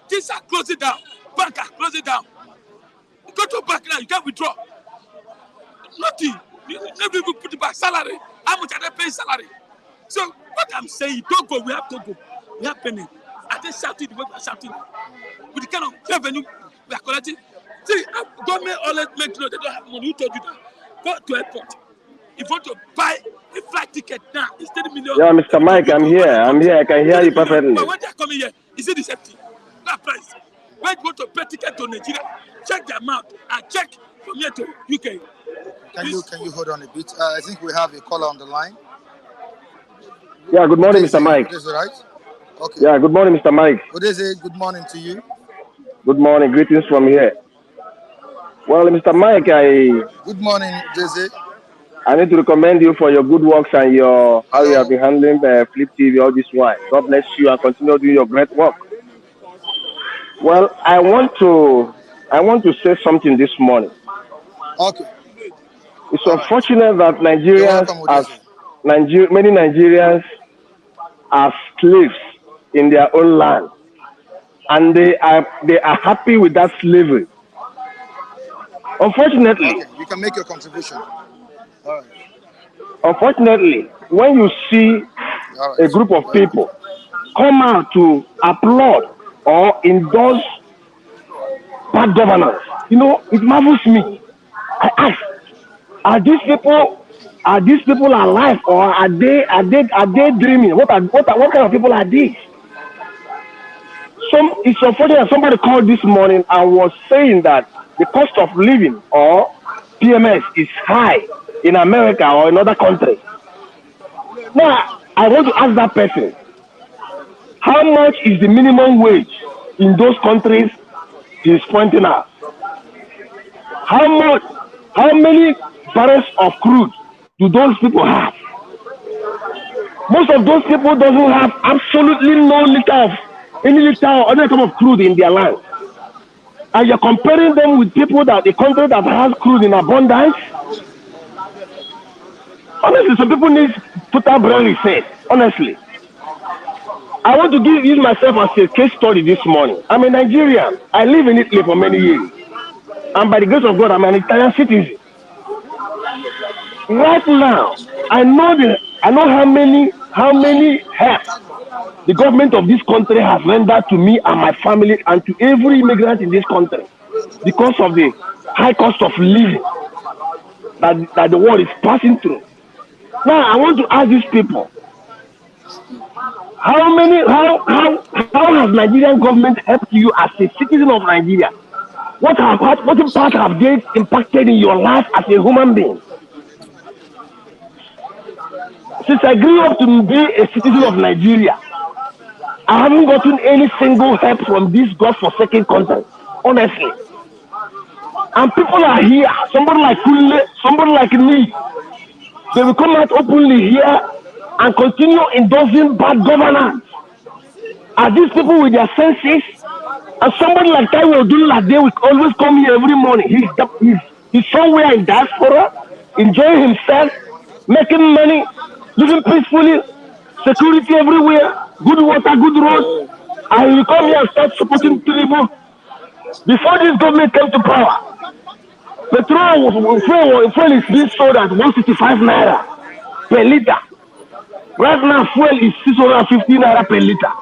Things are closing down. Banks are closing down. You go to a bank now, you can't withdraw. Nothing. You never even put it back. Salary. How much are they paying salary? So what I'm saying, don't go. We have to go. We have penny. Are they shouting the way we are shouting? With the kind of revenue we are collecting. See, government always make sure they don't have money. Who told you that? Go to airport. If you want to buy a flight ticket now, it's 30 million. Yeah, Mr. Mike, I'm here. I can hear you perfectly. But when they are coming here, is it the safety? That price. When you want to pay ticket to Nigeria, check the amount and check from here to UK. Can you hold on a bit? I think we have a caller on the line. Yeah, good morning, Mr. Mike. Is it right? Okay. Yeah, good morning, Mr. Mike. Good morning to you. Good morning. Greetings from here. Well, Mr. Mike, Good morning, Jose. I need to recommend you for your good works and how you have been handling Flip TV all this while. God bless you and continue doing your great work. Well, I want to say something this morning. Okay. It's unfortunate that many Nigerians are slaves in their own land, and they are happy with that slavery. Unfortunately, you can make your contribution. All right. Unfortunately, when you see a group of people come out to applaud or endorse bad governance, it marvels me. I ask, are these people alive, or are they dreaming? What kind of people are these? It's unfortunate that somebody called this morning and was saying that the cost of living or PMS is high in America or in other countries. Now, I want to ask that person, how much is the minimum wage in those countries he's pointing out? How many barrels of crude do those people have? Most of those people doesn't have absolutely any liter or other type of crude in their land. And you're comparing them with the country that has crude in abundance. Honestly, some people need total brain reset. Honestly, I want to use myself as a case study this morning. I'm a Nigerian. I live in Italy for many years, and by the grace of God, I'm an Italian citizen. Right now, I know how many help the government of this country has rendered to me and my family and to every immigrant in this country because of the high cost of living that the world is passing through. Now, I want to ask these people, how has Nigerian government helped you as a citizen of Nigeria? What impact have they impacted in your life as a human being? Since I grew up to be a citizen of Nigeria, I haven't gotten any single help from this godforsaken country, honestly. And people are here, somebody like Kunle, somebody like me, they will come out openly here and continue endorsing bad governance. Are these people with their senses? And somebody like Taiwo Odunlade, they will always come here every morning. He's somewhere in diaspora, enjoying himself, making money, living peacefully, security everywhere, good water, good roads. And he will come here and start supporting Tinubu. Before this government came to power, fuel is being sold at 165 naira per liter. Right now, fuel is 650 naira per liter.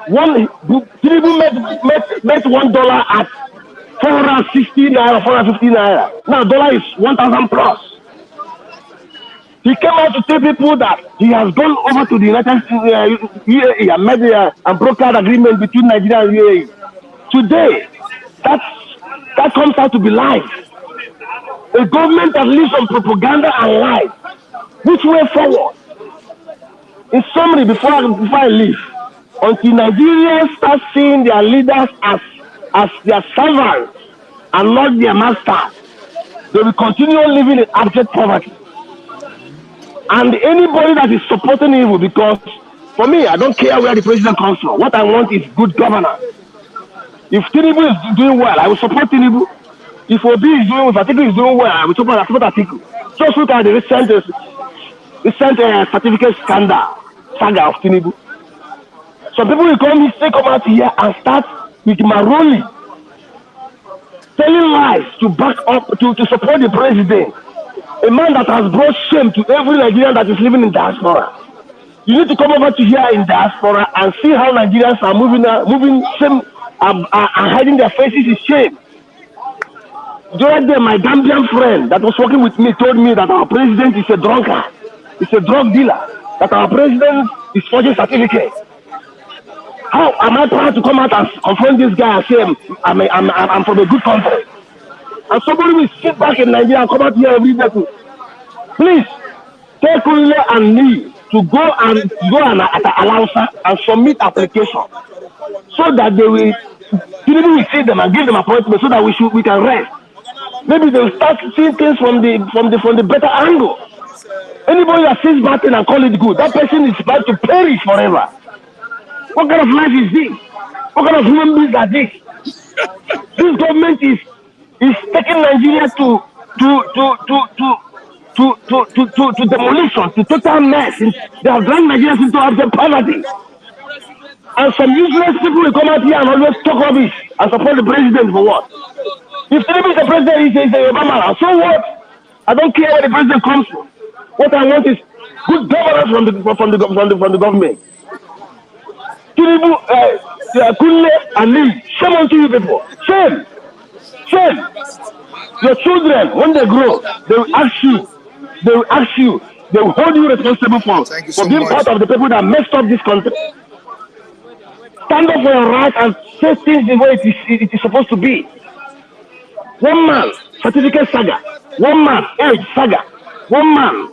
Tinubu met $1 at 460 naira, 450 naira. Now dollar is 1,000 plus. He came out to tell people that he has gone over to the United States, UAE, and made a brokered agreement between Nigeria and UAE. Today, that comes out to be lies. A government that lives on propaganda and lies. Which way forward? In summary, before I leave, until Nigerians start seeing their leaders as their servants and not their masters, they will continue living in abject poverty. And anybody that is supporting evil, because for me, I don't care where the president comes from. What I want is good governance. If Tinubu is doing well, I will support Tinubu. If Obi is doing, if Atiku is doing well, I will support Atiku. Just look at the recent certificate scandal, Saga of Tinubu. Some people will come out here and start with Maroli, telling lies to back up, to support the president. A man that has brought shame to every Nigerian that is living in diaspora. You need to come over to here in diaspora and see how Nigerians are moving shame and hiding their faces in shame. The other day, my Gambian friend that was working with me told me that our president is a drunkard, he's a drug dealer, that our president is forging certificates. How am I proud to come out and confront this guy and say I'm from a good country? And somebody will sit back in Nigeria and come out here every day to, please, take Kunle and me to go and allow and submit application so that they will see them and give them appointment so that we can rest. Maybe they will start seeing things from the better angle. Anybody that sees bad thing and call it good, that person is about to perish forever. What kind of life is this? What kind of human beings are this? This government is taking Nigeria to demolition, to total mess. They have dragged Nigerians into abject poverty. And some useless people will come out here and always talk rubbish and support the president for what? If Tinubu is the president, he says Obama. So what? I don't care where the president comes from. What I want is good governance from the government. Tinubu, Kunle and Lee, shame on you people. Shame. Your children, when they grow, they will ask you, they will hold you responsible for being part of the people that messed up this country. Stand up for your rights and say things the way it is supposed to be. One man, certificate Saga. One man, age Saga. One man,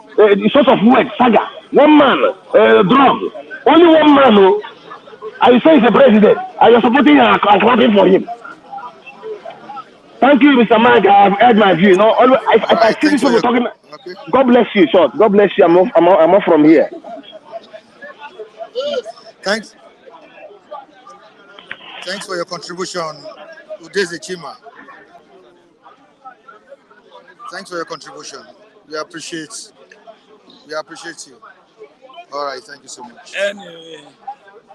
source of work Saga. One man, drug. Only one man who, I say he's the president. And you're supporting and clapping for him. Thank you, Mr. Mike. I've heard my view. If I see these people talking, okay. God bless you, short. God bless you. I'm off from here. Thanks for your contribution, Udeze Chima. Thanks for your contribution. We appreciate you. All right, thank you so much. Anyway,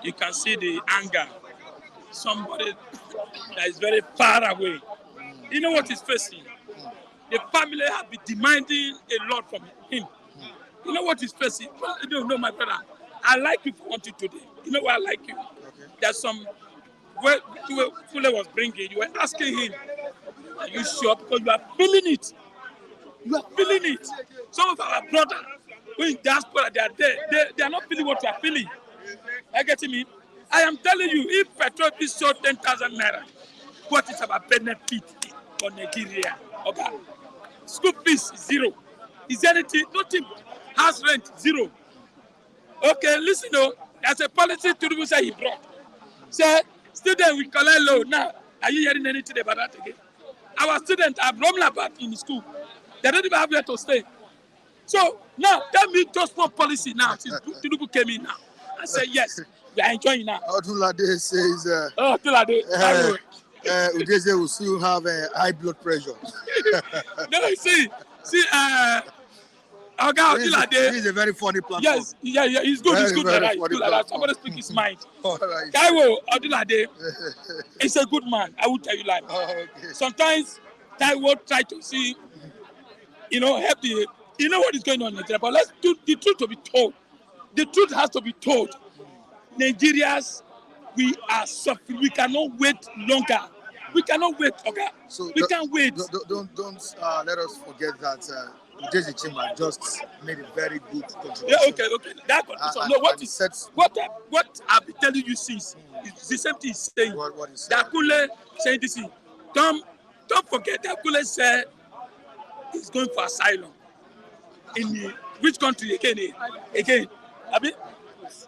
you can see the anger. Somebody that is very far away. You know what he's facing? The family have been demanding a lot from him. You know what he's facing? You don't know, my brother. I like you for wanting today. You know why I like you? Okay. There's some where Fule was bringing. You were asking him, are you sure? Because you are feeling it. You are feeling it. Some of our brothers who in diaspora, they are there. They are not feeling what you are feeling. Are you getting me? I am telling you, if petrol is sold 10,000 naira, what is our benefit for Nigeria? Okay. School fees is zero. Is there anything? Nothing. House rent, zero. Okay, listen, there's a policy Tinubu said he brought. Say, students will collect loan. Now, are you hearing anything about that again? Our students are roaming about in the school. They don't even have where to stay. So, now, tell me just one policy now, since Tinubu came in now. I say, yes, we are enjoying now. Odunlade says, Odunlade, Udeze will still have high blood pressure. No, see, He's a very funny platform. Yes, yeah, he's good. He's good. Right. Somebody speak his mind. Right. Taiwo Odunlade is a good man. I will tell you like. Okay. Sometimes Taiwo try to see, help the. You know what is going on in Nigeria, but let's do the truth to be told. The truth has to be told. Nigerians, we are suffering. We cannot wait longer. We cannot wait, okay? So We can't wait. Don't let us forget that Udeji Chima just made a very good contribution. Yeah, okay. That contribution. No, what I've been telling you since is the same thing he's saying. What is that Kule saying this thing. Don't forget that Kule said he's going for asylum. In which country again? I mean,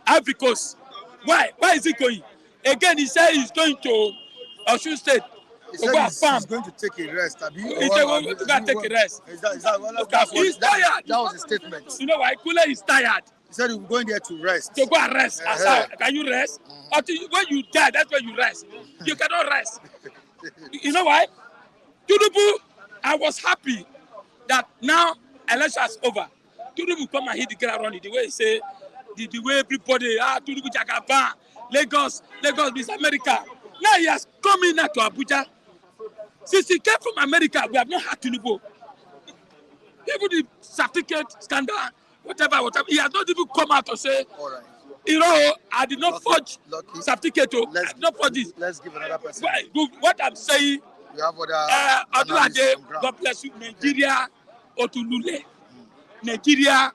Ivory Coast. Why? Why is he going? Again, he said he's going to Osun State. He said he's going to take a rest. He's going to take a rest. He's tired. That was a statement. You know why? Kule is tired. He said he was going there to rest. To go and rest. Can you rest? When you die, that's when you rest. You cannot rest. You know why? Tinubu, I was happy that now election is over. Tinubu come and hit the ground running the way he say, the way everybody, Tinubu Jagaba, Lagos, Miss America. Now he has come in now to Abuja. Since he came from America, we have not had Tinubu. Even the certificate scandal, whatever, he has not even come out to say, all right. You know, I did not forge certificate. I did not forge this. Let's give another person. What I'm saying, we have other God bless you, Nigeria, Otulule. Nigeria,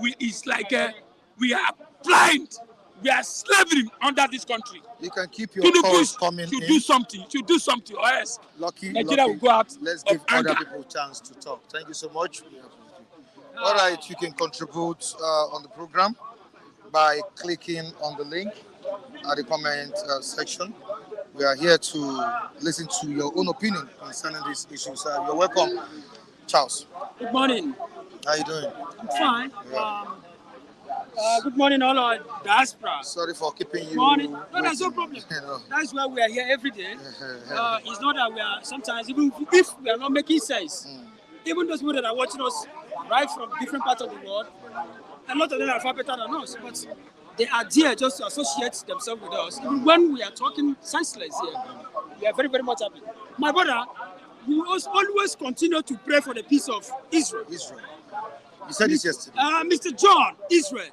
it's like we are blind. We are slaving under this country. You can keep your calls coming in. Do something, or else Nigeria will go out. Let's give other people a chance to talk. Thank you so much. All right, you can contribute on the program by clicking on the link at the comment section. We are here to listen to your own opinion concerning these issues. You're welcome, Charles. Good morning. How are you doing? I'm fine. Yeah. Good morning, all our diaspora. Sorry for keeping you. Morning. No, that's no problem. You know. That's why we are here every day. It's not that we are sometimes, even if we are not making sense, even those people that are watching us right from different parts of the world, a lot of them are far better than us, but they are there just to associate themselves with us. Even when we are talking senseless here, we are very, very much happy. My brother, we must always continue to pray for the peace of Israel. You said this yesterday. Mr. John, Israel,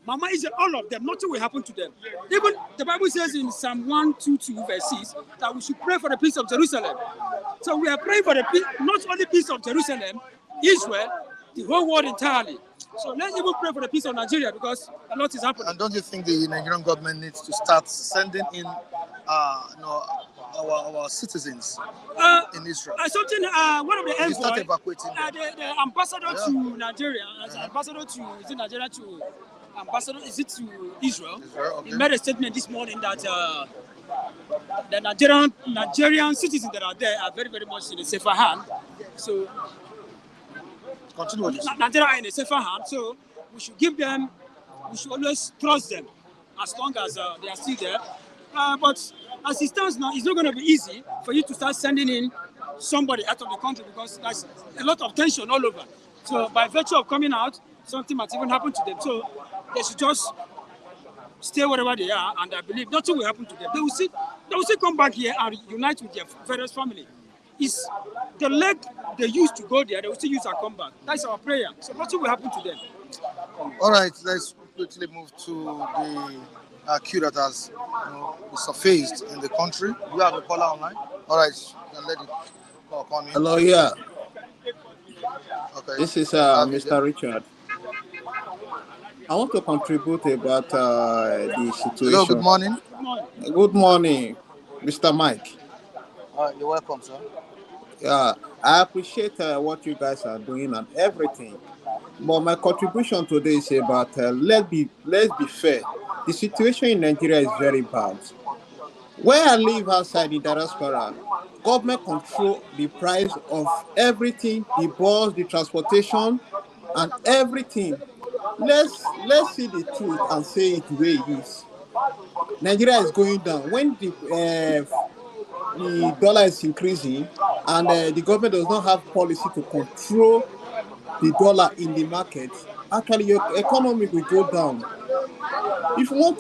Mama Israel, all of them, nothing will happen to them. Even the Bible says in Psalm 122 verse 6 that we should pray for the peace of Jerusalem. So we are praying for the peace, not only peace of Jerusalem, Israel, the whole world entirely. So let's even pray for the peace of Nigeria because a lot is happening. And don't you think the Nigerian government needs to start sending in our citizens in Israel? One of the envoys, start evacuating the ambassador to Nigeria, ambassador to Nigeria to ambassador to Israel, okay. He made a statement this morning that the Nigerian citizens that are there are very, very much in a safer hand. So Nigeria are in a safer hand, so we should give them, we should always trust them as long as they are still there. But as it stands now, it's not going to be easy for you to start sending in somebody out of the country because there's a lot of tension all over. So by virtue of coming out, something might even happen to them. So they should just stay wherever they are, and I believe nothing will happen to them. They will still come back here and unite with their various family. It's the leg they used to go there, they will still use and come back. That's our prayer. So nothing will happen to them. All right, let's quickly move to the queue that has surfaced in the country. Do you have a caller online? All right, you can let it come in. Hello, yeah. Okay. This is Mr. Richard. I want to contribute about the situation. Hello, good morning. Good morning, Mr. Mike. All right, you're welcome, sir. Yeah, I appreciate what you guys are doing and everything. But my contribution today is about let's be fair. The situation in Nigeria is very bad. Where I live outside the diaspora, government control the price of everything, the bus, the transportation, and everything. Let's see the truth and say it the way it is. Nigeria is going down. When the dollar is increasing and the government does not have policy to control the dollar in the market, actually your economy will go down. If you want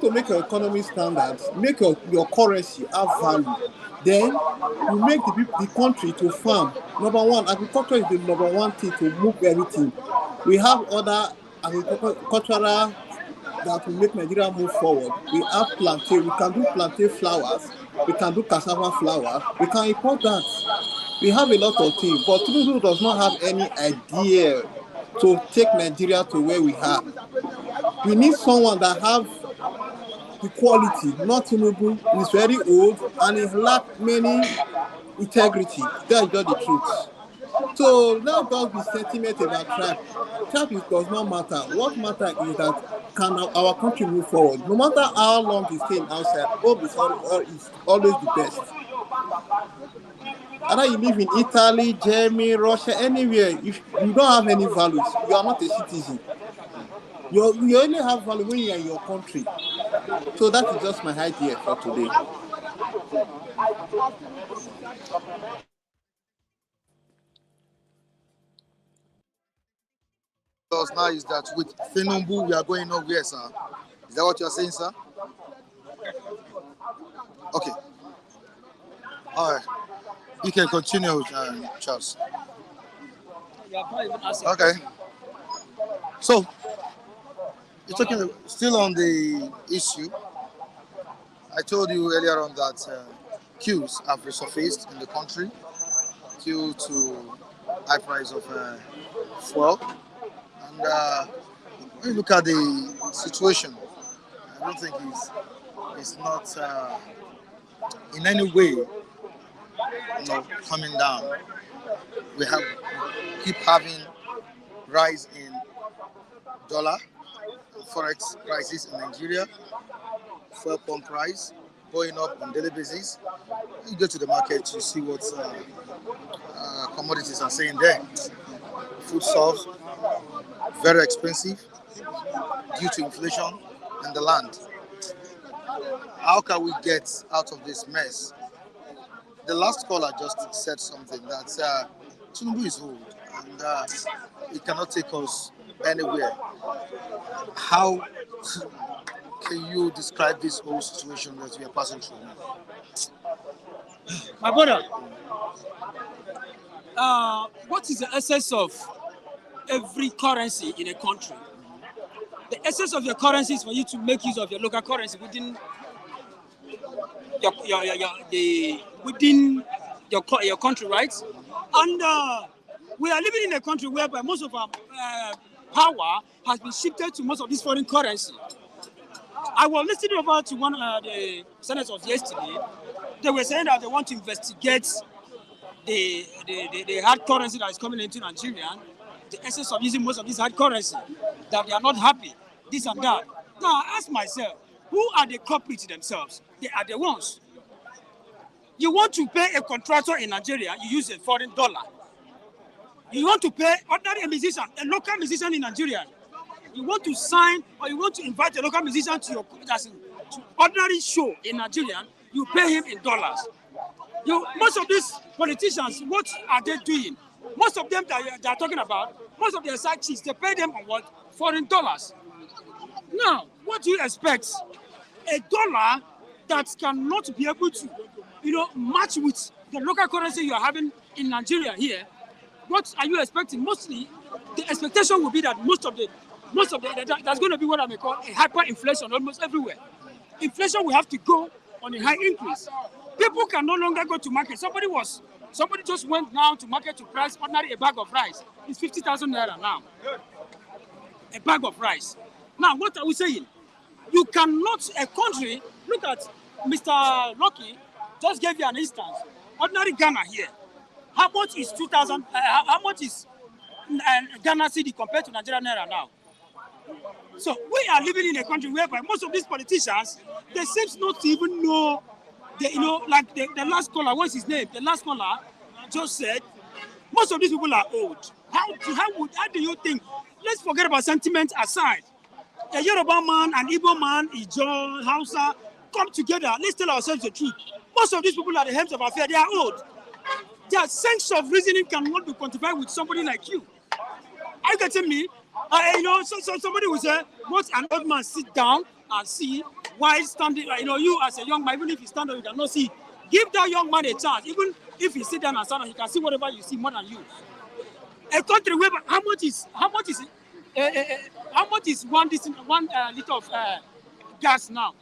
to make your economy standard, make your currency have value, then you make the country to farm. Number one, agriculture is the number one thing to move everything. We have other agricultural that will make Nigeria move forward. We have plantain. We can do plantain flowers. We can do cassava flour. We can import that. We have a lot of things, but Tinubu does not have any idea to take Nigeria to where we are. We need someone that have the quality, not Tinubu. He's very old and he lacks many integrity. That's just the truth. So let's just be sentiment about tribe. Does not matter. What matters is that can our country move forward? No matter how long he's staying outside, hope is always the best. Either you live in Italy, Germany, Russia, anywhere, if you don't have any values, you are not a citizen. You only have value when you are in your country. So that is just my idea for today. Now is that with Tinubu we are going nowhere, sir. Is that what you are saying, sir? Okay. All right. You can continue, Charles. Okay. So, you're talking still on the issue. I told you earlier on that queues have resurfaced in the country due to high price of fuel. And when you look at the situation, I don't think it's not in any way coming down. We keep having rise in dollar, forex prices in Nigeria, fuel pump price going up on daily basis. You go to the market, you see what commodities are saying there. Food stuffs very expensive due to inflation in the land. How can we get out of this mess? The last caller just said something that Tinubu is old and it cannot take us anywhere. How can you describe this whole situation that we are passing through now? My brother, what is the essence of every currency in a country? The essence of your currency is for you to make use of your local currency within your country, right? And we are living in a country whereby most of our power has been shifted to most of this foreign currency. I was listening over to one of the senators yesterday. They were saying that they want to investigate the hard currency that is coming into Nigeria, the essence of using most of this hard currency, that they are not happy, this and that. Now I ask myself, who are the culprits themselves? They are the ones. You want to pay a contractor in Nigeria, you use a foreign dollar. You want to pay ordinary musician, a local musician in Nigeria. You want to sign or you want to invite a local musician to your to ordinary show in Nigeria, you pay him in dollars. Most of these politicians, what are they doing? Most of them that they are talking about, most of their side chicks, they pay them on what? Foreign dollars. Now, what do you expect? A dollar that cannot be able to, match with the local currency you are having in Nigeria here. What are you expecting? Mostly, the expectation will be that most of the that's going to be what I may call a hyperinflation almost everywhere. Inflation will have to go on a high increase. People can no longer go to market. Somebody just went now to market to price ordinary a bag of rice. It's 50,000 naira now. A bag of rice. Now, what are we saying? You cannot, a country, look at Mr. Lucky, just gave you an instance. Ordinary Ghana here. How much is 2,000? How much is Ghana cedi compared to Nigeria naira now? So we are living in a country whereby most of these politicians, they seem not to even know, like the last caller, what's his name? The last caller just said, most of these people are old. How do you think? Let's forget about sentiment aside. A Yoruba man, an Igbo man, Ijo, Hausa, come together. Let's tell ourselves the truth. Most of these people are the heads of affairs. They are old. Their sense of reasoning cannot be quantified with somebody like you. Are you getting me? So somebody will say, "What an old man sit down and see while standing." You as a young man, even if you stand up, you cannot see. Give that young man a chance. Even if he sit down and stand up, he can see whatever you see more than you. A country where how much is 1 liter of gas now?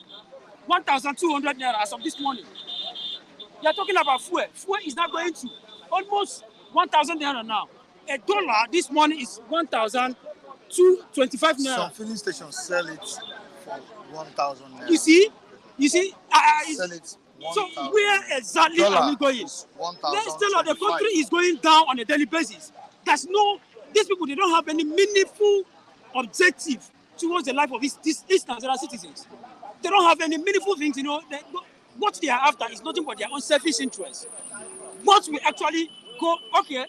1,200 naira as of this morning. You are talking about fuel. Fuel is now going to almost 1,000 naira now. A dollar this morning is 1,225 naira. Some filling stations sell it for 1,000 naira. You see, Sell it. so where exactly are we going? Let's tell us the country is going down on a daily basis. These people, they don't have any meaningful objective towards the life of these Nigerian citizens. They don't have any meaningful things, what they are after is nothing but their own selfish interests. What we actually go, okay,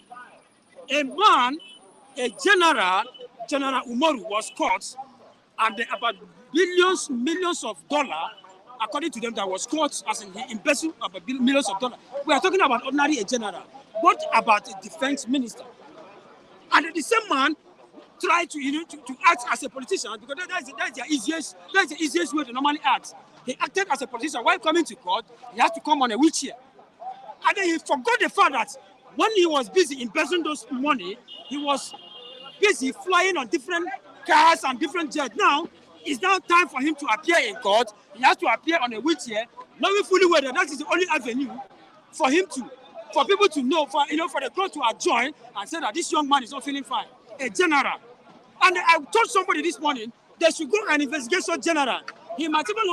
a man, a General Umaru was caught, and about millions of dollars, according to them, that was caught as in he embezzled about millions of dollars. We are talking about ordinary a general. What about a defense minister? And the same man tried to act as a politician, because that's the easiest way to normally act. He acted as a politician. While coming to court, he has to come on a wheelchair. And then he forgot the fact that when he was busy embezzling those money, he was busy flying on different cars and different jets. Now, it's now time for him to appear in court. He has to appear on a wheelchair, knowing fully well that is the only avenue for people to know, for the court to adjoin and say that this young man is not feeling fine. A general. And I told somebody this morning they should go and investigation general. He might even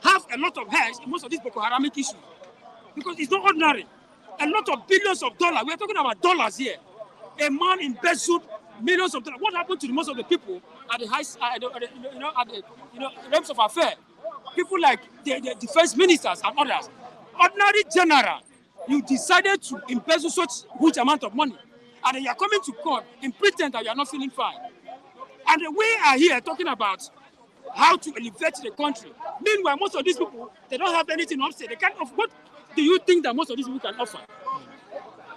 have a lot of heads in most of these Boko Haramic issues, because it's not ordinary. A lot of billions of dollars. We are talking about dollars here. A man embezzled millions of dollars. What happened to most of the people at the realms of affair? People like the defense ministers and others. Ordinary general, you decided to embezzle such huge amount of money, and then you are coming to court in pretense that you are not feeling fine. And we are here talking about how to elevate the country. Meanwhile, most of these people, they don't have anything upstairs. They can't offer. What do you think that most of these people can offer?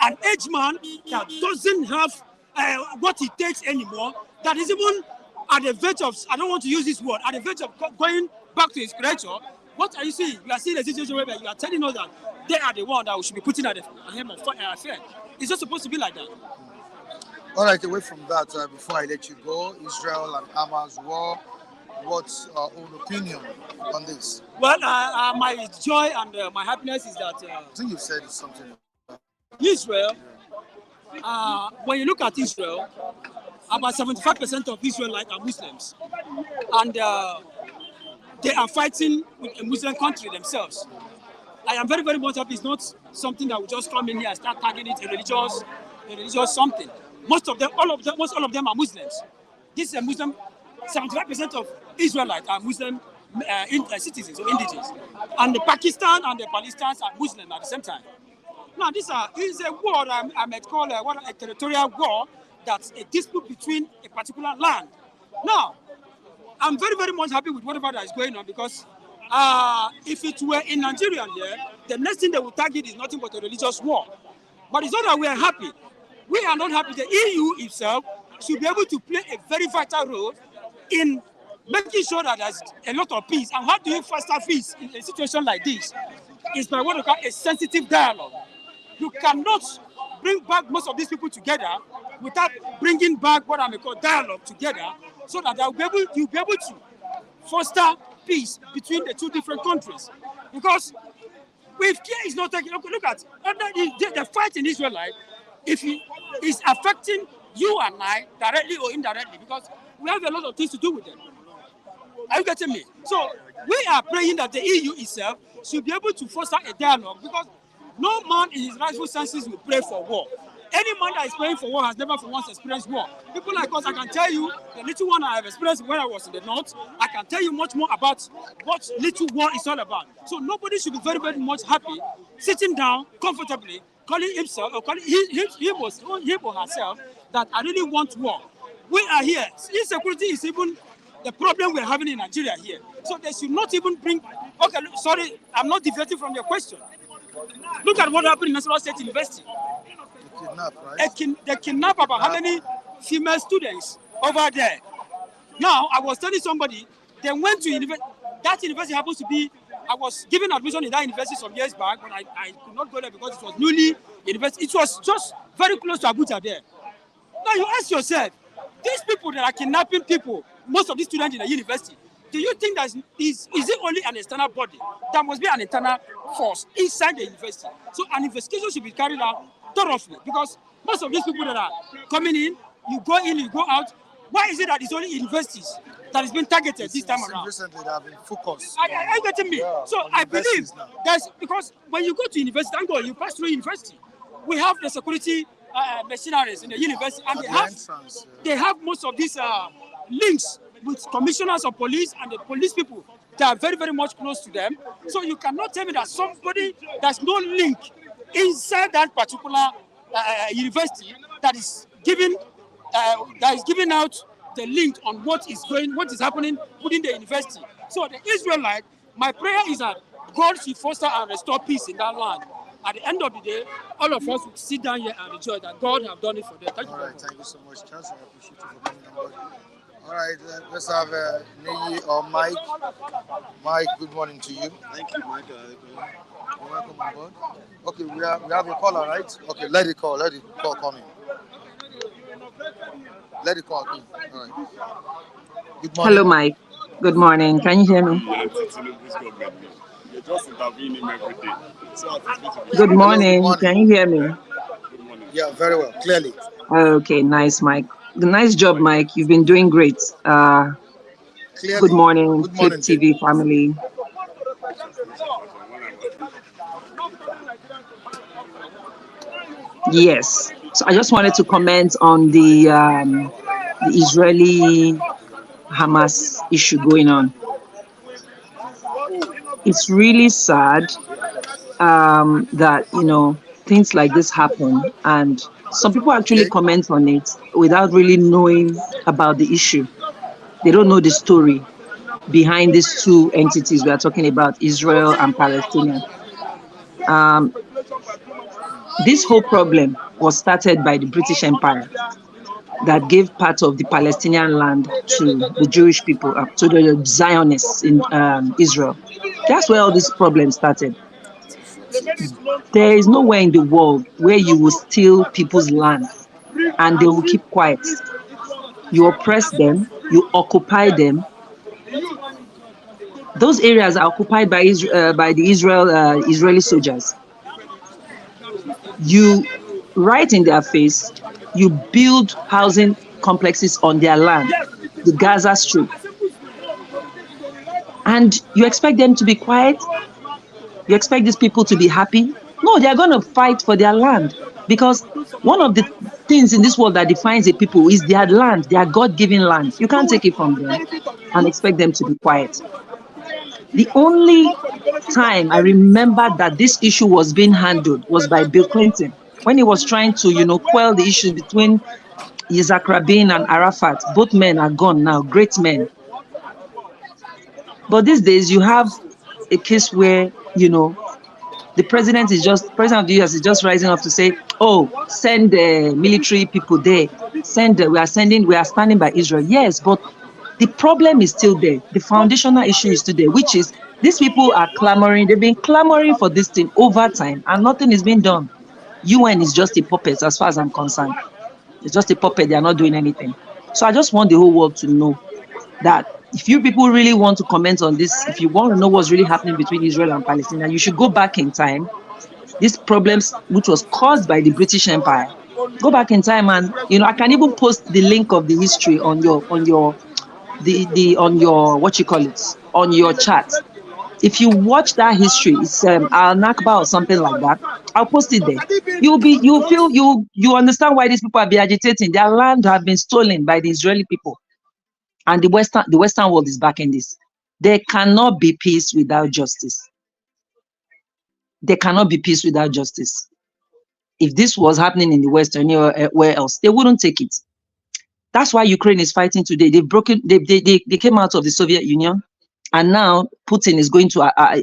An aged man that doesn't have what it takes anymore, that is even at the verge of, I don't want to use this word, at the verge of going back to his creator. What are you seeing? You are seeing a situation where you are telling us that they are the one that we should be putting at the helm of affair. It's not supposed to be like that. All right, away from that, before I let you go, Israel and Hamas war, what's our own opinion on this? Well, my joy and my happiness is that I think you've said something. Israel, when you look at Israel, about 75% of Israelites are Muslims. And they are fighting with a Muslim country themselves. I am very, very much happy. It's not something that will just come in here and start tagging it a religious something. Most of them are Muslims. This is a Muslim. 75% of Israelites are Muslim citizens or indigenous, and the Pakistan and the Palestinians are Muslim at the same time. Now, this is a war I might call a territorial war. That's a dispute between a particular land. Now, I'm very, very much happy with whatever that is going on, because if it were in Nigeria here, the next thing they will target is nothing but a religious war. But it's not that we are happy. We are not happy. The EU itself should be able to play a very vital role in making sure that there's a lot of peace. And how do you foster peace in a situation like this? It's by what we call a sensitive dialogue. You cannot bring back most of these people together without bringing back what I may call dialogue together, so that you'll be able to foster peace between the two different countries. Because if care is not taken, look at the fight in Israel, if it is affecting you and I directly or indirectly, because we have a lot of things to do with them. Are you getting me? So we are praying that the EU itself should be able to foster a dialogue, because no man in his rightful senses will pray for war. Any man that is praying for war has never for once experienced war. People like us, I can tell you, the little one I have experienced when I was in the north, I can tell you much more about what little war is all about. So nobody should be very, very much happy sitting down comfortably, calling himself or calling him or herself that I really want war. We are here. Insecurity is even the problem we're having in Nigeria here. So they should not even bring. Okay, sorry, I'm not deviating from your question. Look at what happened in National State University. They kidnap about how many female students over there. Now, I was telling somebody, they went to university. That university happens to be, I was given admission in that university some years back, but I could not go there because it was newly university. It was just very close to Abuja there. Now, you ask yourself, these people that are kidnapping people, most of these students in the university, do you think that is it only an external body? There must be an internal force inside the university. So an investigation should be carried out thoroughly, because most of these people that are coming in, you go out. Why is it that it's only universities that is being targeted this time around? Recently, they have been focused. Are you getting me? Yeah, so I believe there's, because when you go to university, thank God you pass through university. We have the security machineries in the university, and they have most of these links with commissioners of police and the police people that are very, very much close to them. So you cannot tell me that somebody that's no link inside that particular university that is giving out the link on what is happening within the university. So the Israelite, my prayer is that God should foster and restore peace in that land. At the end of the day, all of us will sit down here and rejoice that God have done it for them. Thank you. All right, thank you so much, Charles. I appreciate you for coming on board. All right, let's have Neyi or Mike. Mike, good morning to you. Thank you, Mike. You're welcome on board. Okay, we have a caller, right? Okay, let it call come in. Let it call in. All right. Good morning. Hello, Mike. Good morning. Can you hear me? You're just intervening every day. Good morning. Hello, good morning. Can you hear me? Good morning. Yeah, very well, clearly. Okay, nice, Mike. Nice job, Mike. You've been doing great. Clearly. Good morning, Good Flip morning, TV family. Yes. So I just wanted to comment on the Israeli Hamas issue going on. It's really sad that, things like this happen, and some people actually comment on it without really knowing about the issue. They don't know the story behind these two entities we are talking about, Israel and Palestine. This whole problem was started by the British Empire that gave part of the Palestinian land to the Jewish people, to the Zionists in Israel. That's where all this problem started. There is nowhere in the world where you will steal people's land and they will keep quiet. You oppress them, you occupy them. Those areas are occupied by the Israeli soldiers. You, right in their face, you build housing complexes on their land, the Gaza Strip. And you expect them to be quiet? You expect these people to be happy? No, they are going to fight for their land, because one of the things in this world that defines a people is their land, their God-given land. You can't take it from them and expect them to be quiet. The only time I remember that this issue was being handled was by Bill Clinton, when he was trying to, quell the issues between Yitzhak Rabin and Arafat. Both men are gone now, great men. But these days you have a case where, the president of the US is just rising up to say, oh, send the military people there. We are standing by Israel. Yes, but the problem is still there. The foundational issue is still there, which is these people are clamoring. They've been clamoring for this thing over time, and nothing is being done. UN is just a puppet, as far as I'm concerned. It's just a puppet. They are not doing anything. So I just want the whole world to know that if you people really want to comment on this, if you want to know what's really happening between Israel and Palestine, you should go back in time. These problems, which was caused by the British Empire, go back in time, and I can even post the link of the history on your on your chat. If you watch that history, it's Al Nakba or something like that. I'll post it there. You understand why these people are be agitating. Their land have been stolen by the Israeli people, and the Western world is backing this. There cannot be peace without justice. There cannot be peace without justice. If this was happening in the West or anywhere else, they wouldn't take it. That's why Ukraine is fighting today. They came out of the Soviet Union, and now Putin is going to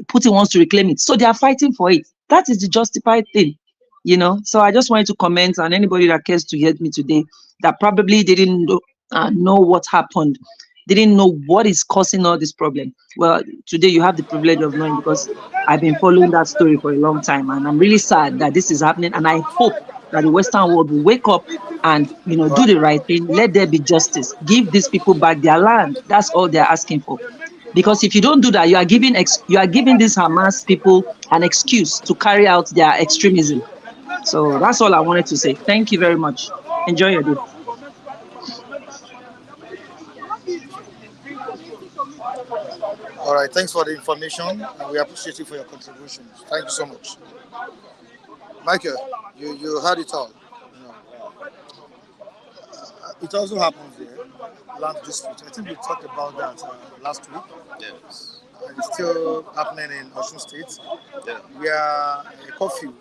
Putin wants to reclaim it. So they are fighting for it. That is the justified thing, So I just wanted to comment, and anybody that cares to hear me today that probably didn't know what happened, didn't know what is causing all this problem. Well, today you have the privilege of knowing, because I've been following that story for a long time, and I'm really sad that this is happening. And I hope that the Western world will wake up and do the right thing. Let there be justice. Give these people back their land. That's all they're asking for. Because if you don't do that, you are giving these Hamas people an excuse to carry out their extremism. So that's all I wanted to say. Thank you very much. Enjoy your day. All right, thanks for the information, and we appreciate you for your contributions. Thank you so much. Michael, you heard it all. You know, it also happens there, land dispute. I think we talked about that last week. Yes. And it's still happening in Osun State, Yeah. where a curfew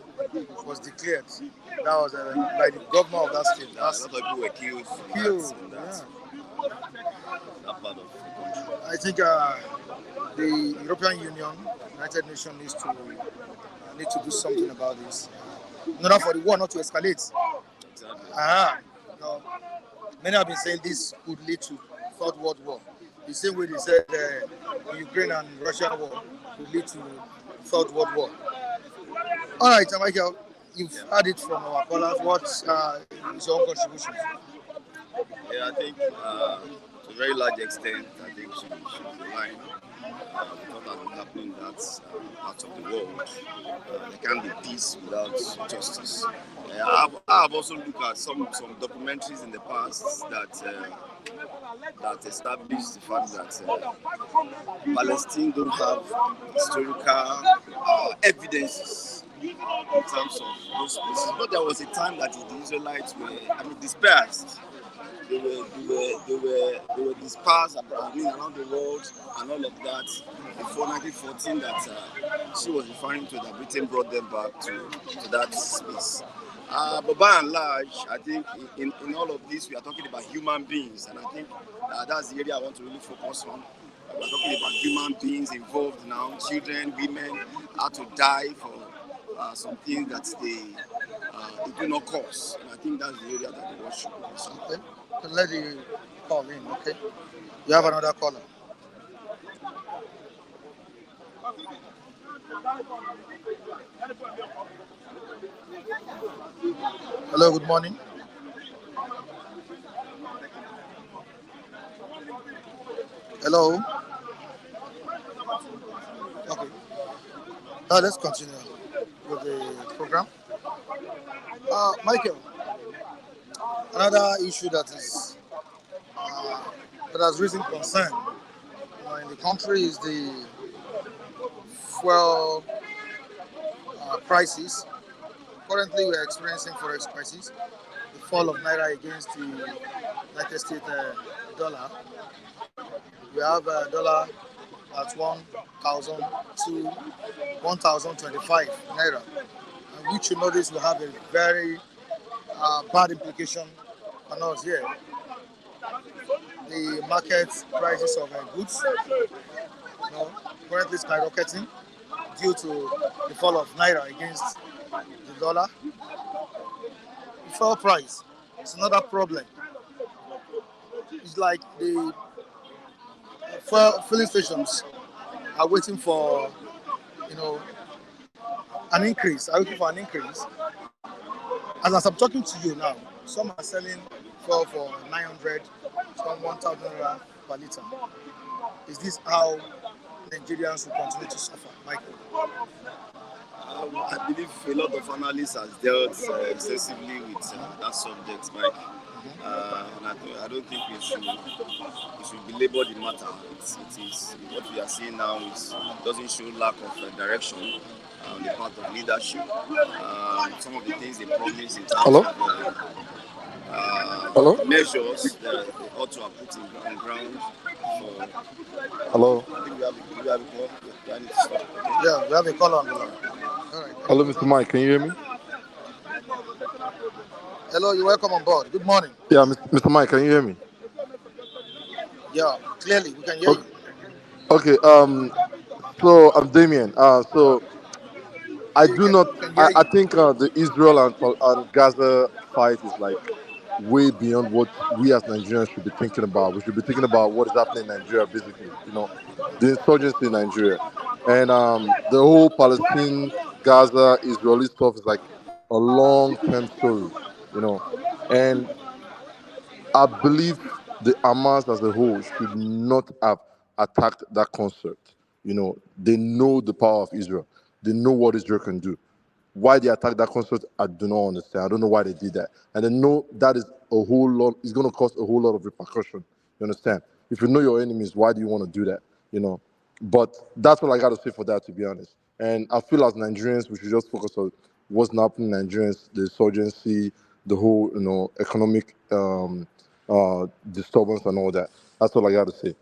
was declared. That was by the governor of that state. A That's lot of people were killed killed. in Yeah. that part of the country. I think the European Union, United Nations need to do something about this in order for the war not to escalate. Exactly. You know, many have been saying this could lead to Third World War. The same way they said the Ukraine and Russia war could lead to Third World War. All right, Michael, you've heard it from our callers. What is your own contribution? Yeah, I think to a very large extent, I think she's aligned. With what has been happening in that part of the world, there can't be peace without justice. I have also looked at some documentaries in the past that establish the fact that Palestine don't have historical evidences in terms of those places. But there was a time that the Israelites were, dispersed. They were dispersed around the world and all of that before 1914 that she was referring to, that Britain brought them back to that space. But by and large, I think in all of this, we are talking about human beings, and I think that's the area I want to really focus on. We're talking about human beings involved now, children, women, how to die for some things that they do not cause. And I think that's the area that the world should focus on. Okay. Let the call in, okay? You have another caller. Hello, good morning. Hello. Okay. Let's continue with the program. Michael, another issue that has risen concern in the country is the fuel prices. Currently, we are experiencing forex crisis, the fall of naira against the United States dollar. We have a dollar at 1,000 to 1,025 naira, and which you know this will have a very bad implication on us here. The market prices of goods, currently skyrocketing due to the fall of naira against the dollar. The fuel price is another problem. It's like the filling stations are waiting for, an increase. Are waiting for an increase. As I'm talking to you now, some are selling fuel for 900, some 1,000 naira per liter. Is this how Nigerians will continue to suffer, Michael? I believe a lot of analysts has dealt excessively with that subject, Mike. And I don't think we should belabor the matter. It is what we are seeing now doesn't show lack of direction on the part of leadership. Some of the things they promise in terms Hello? Hello? of measures that they ought to have put on ground for. Hello? I think we have a call. I need to stop. Okay? Yeah, we have a call on the line. All right. Hello, Mr. Mike. Can you hear me? Hello, you're welcome on board. Good morning. Yeah, Mr. Mike. Can you hear me? Yeah, clearly we can hear you. Okay. So I'm Damien. So I We do can, not. we can I, hear I you. think the Israel and Gaza fight is like way beyond what we as Nigerians should be thinking about. We should be thinking about what is happening in Nigeria, basically. The insurgency in Nigeria, and the whole Palestine, Gaza, Israeli stuff is like a long-term story. You know, and I believe the Hamas as a whole should not have attacked that concert. They know the power of Israel. They know what Israel can do. Why they attacked that concert, I do not understand. I don't know why they did that. And they know that is a whole lot, it's going to cause a whole lot of repercussion. You understand? If you know your enemies, why do you want to do that? But that's what I got to say for that, to be honest. And I feel as Nigerians, we should just focus on what's happening in Nigerians, the insurgency, the whole, economic disturbance and all that. That's all I got to say.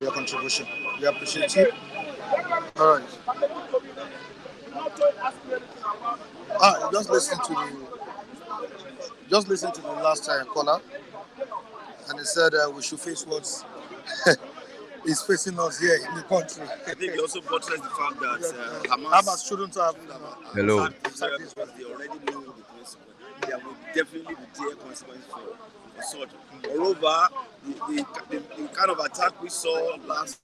Your contribution. We appreciate you. All right. Just listen to the last caller, and he said we should face what is facing us here in the country. I think he also buttressed the fact that Hamas shouldn't have. Hello. They already know the consequence. There will definitely be dire consequences for such. Moreover, the kind of attack we saw last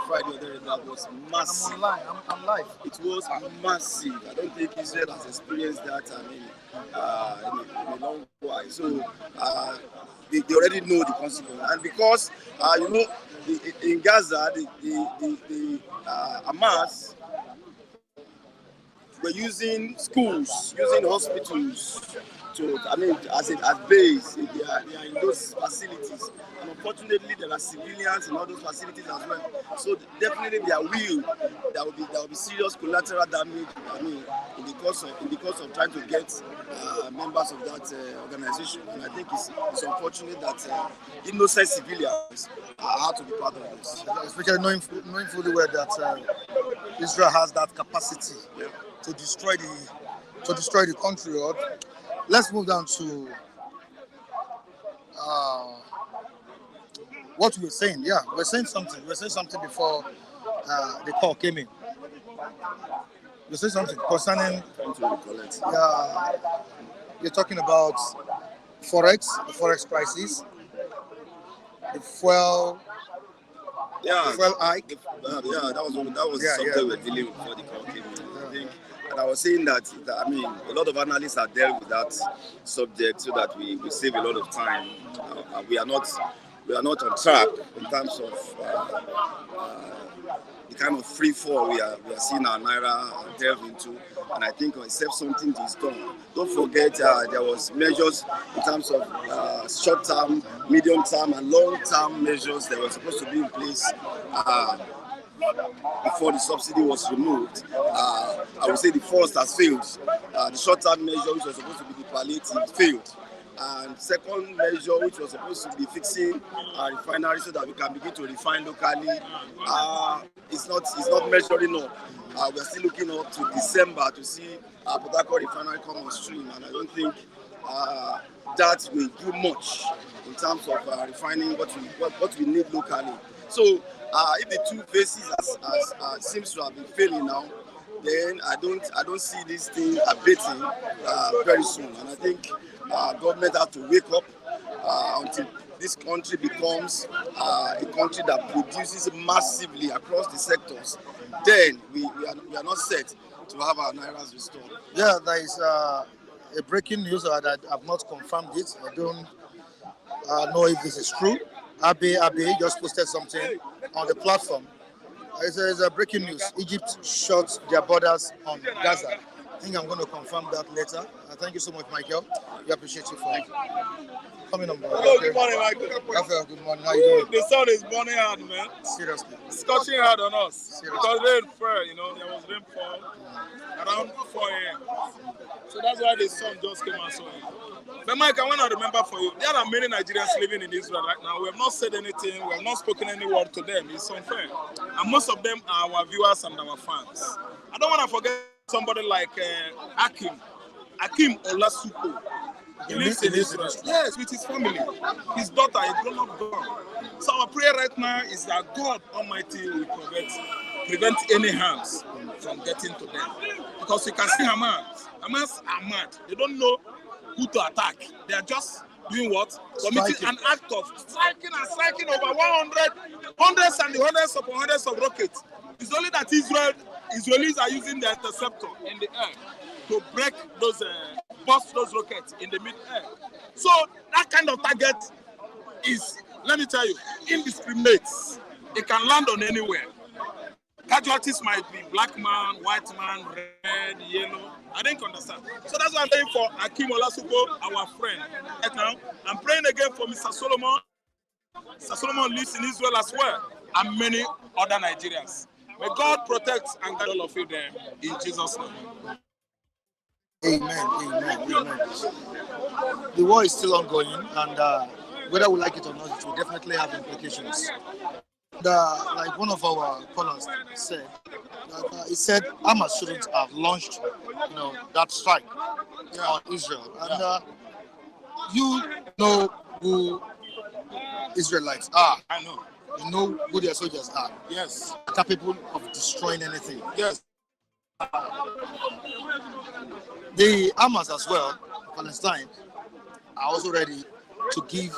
Friday or there, that was massive. I'm live. It was massive. I don't think Israel has experienced that in a long while. So they already know the consequence. And because in Gaza, the Hamas were using schools, using hospitals as base. They are in those facilities. And unfortunately, there are civilians in all those facilities as well. So definitely there will be serious collateral damage. In the course of trying to get members of that organization. And I think it's unfortunate that innocent civilians are to be part of this. Especially knowing fully well that Israel has that capacity to destroy the country. Let's move down to what we were saying. Yeah, we're saying something. We were saying something before the call came in. You say something concerning. You're talking about forex, the forex prices, the fuel. Yeah, the fuel hike. That was something we were dealing with before the call came in. I think, and I was saying that a lot of analysts are dealt with that subject so that we save a lot of time. We are not on track in terms of the kind of free fall we are seeing our naira delve into, and I think except something is done. Don't forget there was measures in terms of short-term, medium-term, and long-term measures that were supposed to be in place before the subsidy was removed. I would say the first has failed. The short-term measure, which was supposed to be the palliative, failed. And second measure, which was supposed to be fixing refineries so that we can begin to refine locally, it's not measuring up. We're still looking up to December to see Port Harcourt refinery come on stream, and I don't think that will do much in terms of refining what we need locally. So if the two phases seems to have been failing now, then I don't see this thing abating very soon, and I think government have to wake up until this country becomes a country that produces massively across the sectors. Then we are not set to have our nairas restored. Yeah, there is a breaking news that I've not confirmed it. I don't know if this is true. Abe just posted something on the platform. It's a breaking news. Egypt shut their borders on Gaza. I think I'm going to confirm that later. Thank you so much, Michael. We appreciate you for coming on board. Hello, good morning, Michael. Raphael, good morning. How you doing? The sun is burning hard, man. Seriously. Scorching hard on us. Seriously. Because rain fell, there was rainfall around 4 a.m. So that's why the sun just came out so early. But Mike, I want to remember for you, there are many Nigerians living in Israel right now. We have not said anything. We have not spoken any word to them. It's unfair. And most of them are our viewers and our fans. I don't want to forget somebody like Akim Olasupo. He lives in Israel. Yes, with his family. His daughter, a grown-up girl. So our prayer right now is that God Almighty will prevent any harms from getting to them. Because you can see Hamas are mad. They don't know who to attack. They are just doing what? Committing an act of striking over 100, hundreds and hundreds of rockets. It's only that Israelis are using the interceptor in the air to break those, bust those rockets in the mid-air. So that kind of target is, let me tell you, indiscriminate. It can land on anywhere. Casualties might be black man, white man, red, yellow. I didn't understand. So that's why I'm praying for Akim Olasupo, our friend. Right now, I'm praying again for Mr. Solomon. Mr. Solomon lives in Israel as well, and many other Nigerians. May God protect and guide all of you there in Jesus' name. Amen, amen, amen. The war is still ongoing, and whether we like it or not, it will definitely have implications. Like one of our callers said, he said Hamas shouldn't have launched, that strike on Israel. And you know who Israelites are. I know. You know who their soldiers are. Yes. Capable of destroying anything. Yes. The Hamas as well, Palestine, are also ready to give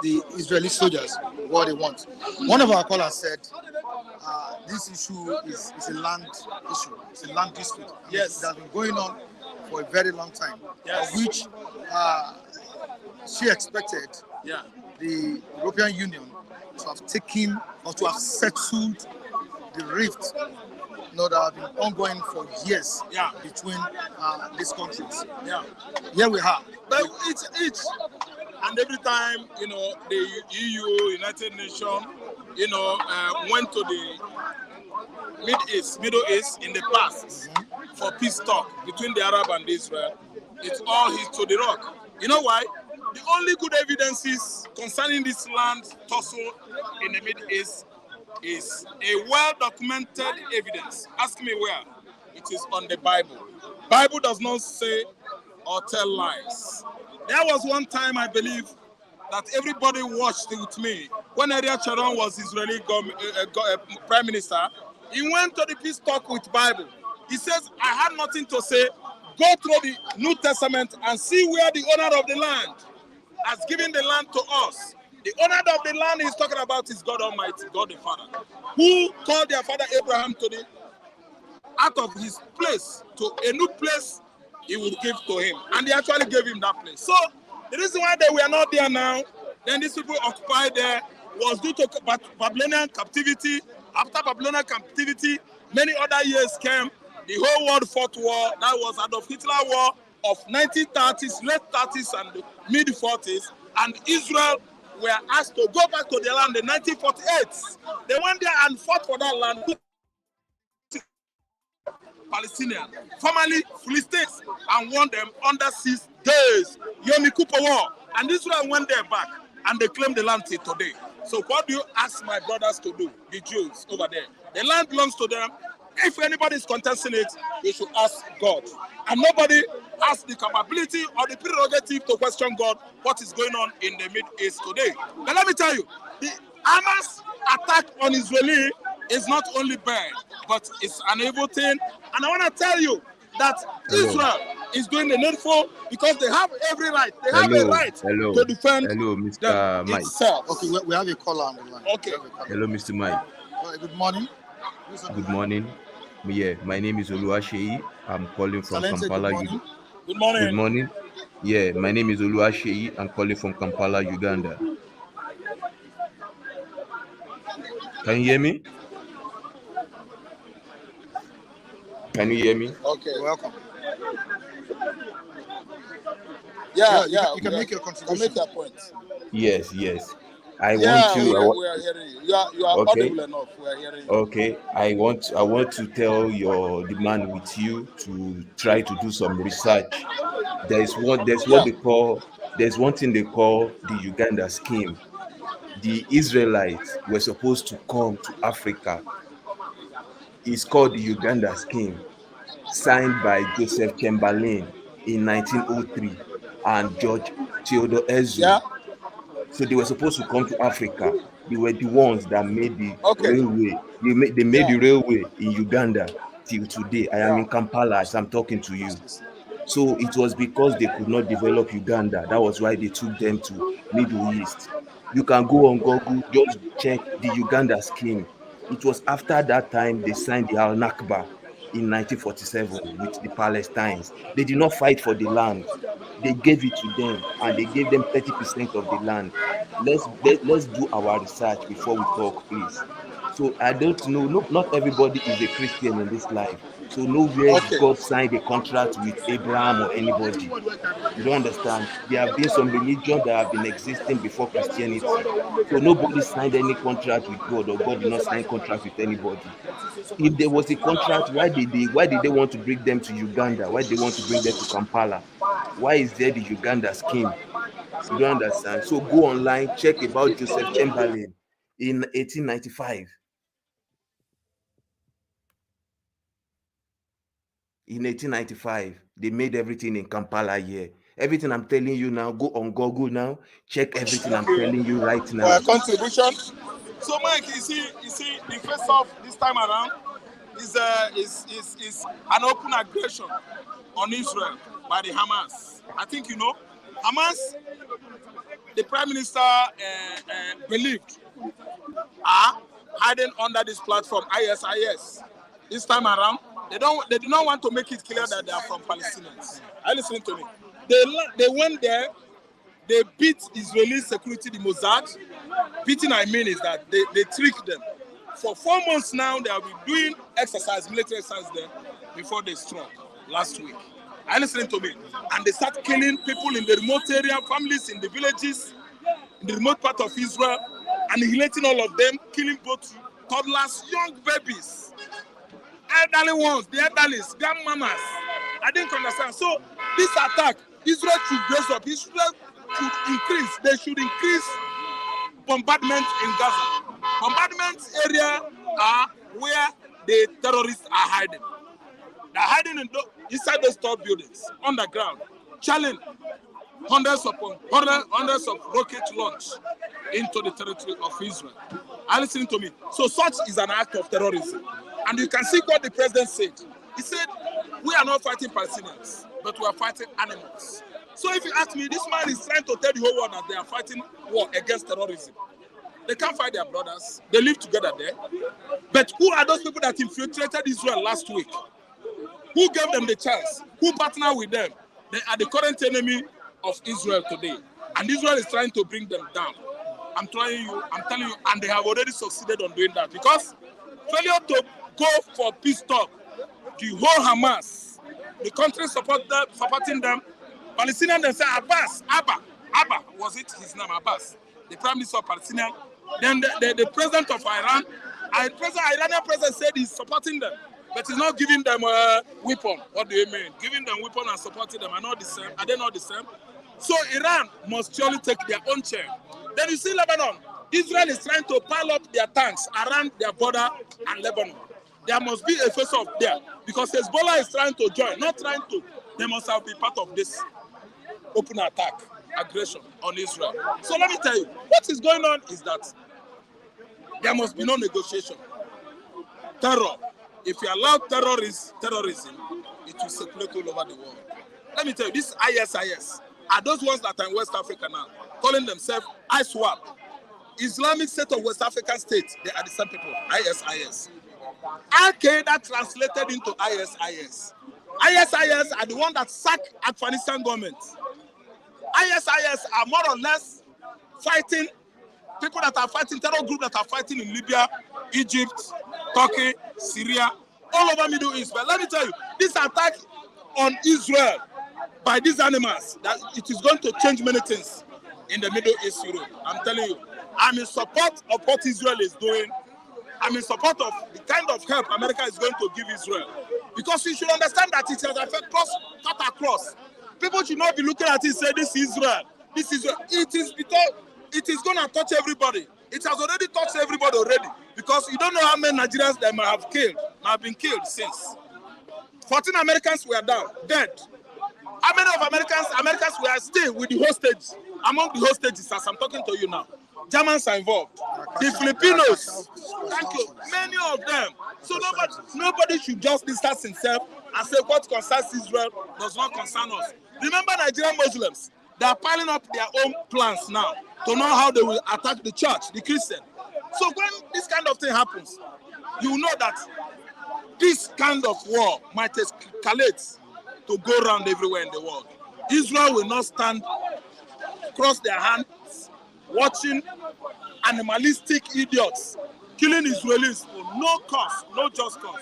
the Israeli soldiers what they want. One of our callers said this issue is a land issue. It's a land dispute. Yes. It has been going on for a very long time. Yes. Which she expected the European Union to have taken or to have settled the rift that have been ongoing for years between these countries. Here we are. But it's and every time, the EU, United Nations, went to the Middle East in the past for peace talk between the Arab and Israel, it's all hit to the rock. You know why? The only good evidences concerning this land tussle in the Middle East is a well-documented evidence. Ask me where. It is on the Bible. Bible does not say or tell lies. There was one time, I believe, that everybody watched with me when Ariel Sharon was Israeli prime minister. He went to the peace talk with Bible. He says, I have nothing to say. Go through the New Testament and see where the owner of the land has given the land to us. The owner of the land he's talking about is God Almighty, God the Father, who called their father Abraham to the out of his place to a new place he would give to him. And he actually gave him that place. So the reason why they were not there now, then these people occupied there, was due to Babylonian captivity. After Babylonian captivity, many other years came. The whole world fought war. That was Adolf Hitler war of 1930s, late 30s and mid 40s. And Israel were asked to go back to their land in 1948. They went there and fought for that land. Palestinians, formerly Philistines, and won them under 6 days. Yom Kippur War. And Israel went there back and they claimed the land till today. So what do you ask my brothers to do, the Jews over there? The land belongs to them. If anybody is contesting it, they should ask God. And nobody has the capability or the prerogative to question God what is going on in the Middle East today. But let me tell you, the Hamas attack on Israeli is not only bad, but it's an evil thing. And I want to tell you that Israel is doing the needful because they have every right. They have a right to defend Mr. Mike. itself. Okay, we have a caller on the line. Okay. Hello, Mr. Mike. Good morning. Good morning. Yeah, my name is Oluwaseyi. I'm calling from Kampala. Good morning. Good morning. Yeah, my name is Oluwaseyi. I'm calling from Kampala, Uganda. Can you hear me? Can you hear me? Okay. You're welcome. Yeah. You can make your contribution. Make your point. Yes. I We want to. are hearing you. You are Okay. audible enough. We are hearing you. Okay. I want to tell the man with you to try to do some research. There's one thing they call the Uganda scheme. The Israelites were supposed to come to Africa. It's called the Uganda scheme, signed by Joseph Chamberlain in 1903 and George Theodore Herzl. Yeah. So they were supposed to come to Africa. They were the ones that made the Okay. railway. They made the railway in Uganda till today. I am in Kampala as I'm talking to you. So it was because they could not develop Uganda. That was why they took them to Middle East. You can go on Google, just check the Uganda scheme. It was after that time they signed the Al-Nakba. in 1947 with the Palestinians. They did not fight for the land. They gave it to them, and they gave them 30% of the land. Let's do our research before we talk, please. So I don't know. No, not everybody is a Christian in this life. So nowhere Okay. God signed a contract with Abraham or anybody. You don't understand. There have been some religions that have been existing before Christianity. So nobody signed any contract with God, or God did not sign contract with anybody. If there was a contract, why did they want to bring them to Uganda? Why they want to bring them to Kampala? Why is there the Uganda scheme? You don't understand. So go online, check about Joseph Chamberlain in 1895. In 1895, they made everything in Kampala here. Everything I'm telling you now, go on Google now, check everything I'm telling you right For now. a contribution. So, Mike, you see, the face off this time around is an open aggression on Israel by the Hamas. I think you know, Hamas. The Prime Minister believed are hiding under this platform ISIS. This time around, they do not want to make it clear that they are from Palestinians. Are you listening to me? They went there. They beat Israeli security, the Mossad. Beating, I mean, is that they tricked them. For 4 months now, they have been doing military exercise there before they struck last week. Are you listening to me? And they start killing people in the remote area, families in the villages, in the remote part of Israel, annihilating all of them, killing both toddlers, young babies, elderly ones, the elderlies, grandmamas. I didn't understand. So this attack, Israel should brace up. Israel should increase. They should increase bombardment in Gaza. Bombardment area are where the terrorists are hiding. They're hiding inside those tall buildings, underground, chilling hundreds of rocket launch into the territory of Israel. Are you listening to me? So such is an act of terrorism. And you can see what the president said. He said, we are not fighting Palestinians, but we are fighting animals. So if you ask me, this man is trying to tell the whole world that they are fighting war against terrorism. They can't fight their brothers. They live together there. But who are those people that infiltrated Israel last week? Who gave them the chance? Who partnered with them? They are the current enemy of Israel today. And Israel is trying to bring them down. I'm telling you, and they have already succeeded on doing that. Because failure to go for peace talk, the whole Hamas, the country supporting them, Palestinians, they say Abba was it his name, Abbas, the prime minister of Palestinian. Then the president of Iran, Iranian president said he's supporting them, but he's not giving them a weapon. What do you mean? Giving them weapon and supporting them are not the same. Are they not the same? So Iran must surely take their own chair. Then you see Lebanon. Israel is trying to pile up their tanks around their border and Lebanon. There must be a face-off there because Hezbollah is trying to join, not trying to. They must have been part of this open attack, aggression on Israel. So let me tell you, what is going on is that there must be no negotiation. Terror. If you allow terrorism, it will circulate all over the world. Let me tell you, this ISIS are those ones that are in West Africa now, calling themselves ISWAP. Islamic State of West African States, they are the same people, ISIS. Al-Qaeda translated into ISIS. ISIS are the one that sacked Afghanistan government. ISIS are more or less fighting people that are fighting, terror groups that are fighting in Libya, Egypt, Turkey, Syria, all over Middle East. But let me tell you, this attack on Israel by these animals, that it is going to change many things in the Middle East, Europe. I'm telling you, I'm in support of what Israel is doing. I'm in support of the kind of help America is going to give Israel. Because you should understand that it has affected cut across. People should not be looking at it and say, this is Israel. This is Israel. It is because it is going to touch everybody. It has already touched everybody already. Because you don't know how many Nigerians they might have been killed since. 14 Americans were down, dead. How many of Americans were still with the hostage? Among the hostages, as I'm talking to you now, Germans are involved. The Filipinos, thank you, many of them. So nobody should just distance himself and say what concerns Israel does not concern us. Remember Nigerian Muslims, they are piling up their own plans now to know how they will attack the church, the Christian. So when this kind of thing happens, you know that this kind of war might escalate to go around everywhere in the world. Israel will not stand, cross their hands, watching animalistic idiots killing Israelis for no cause, no just cause.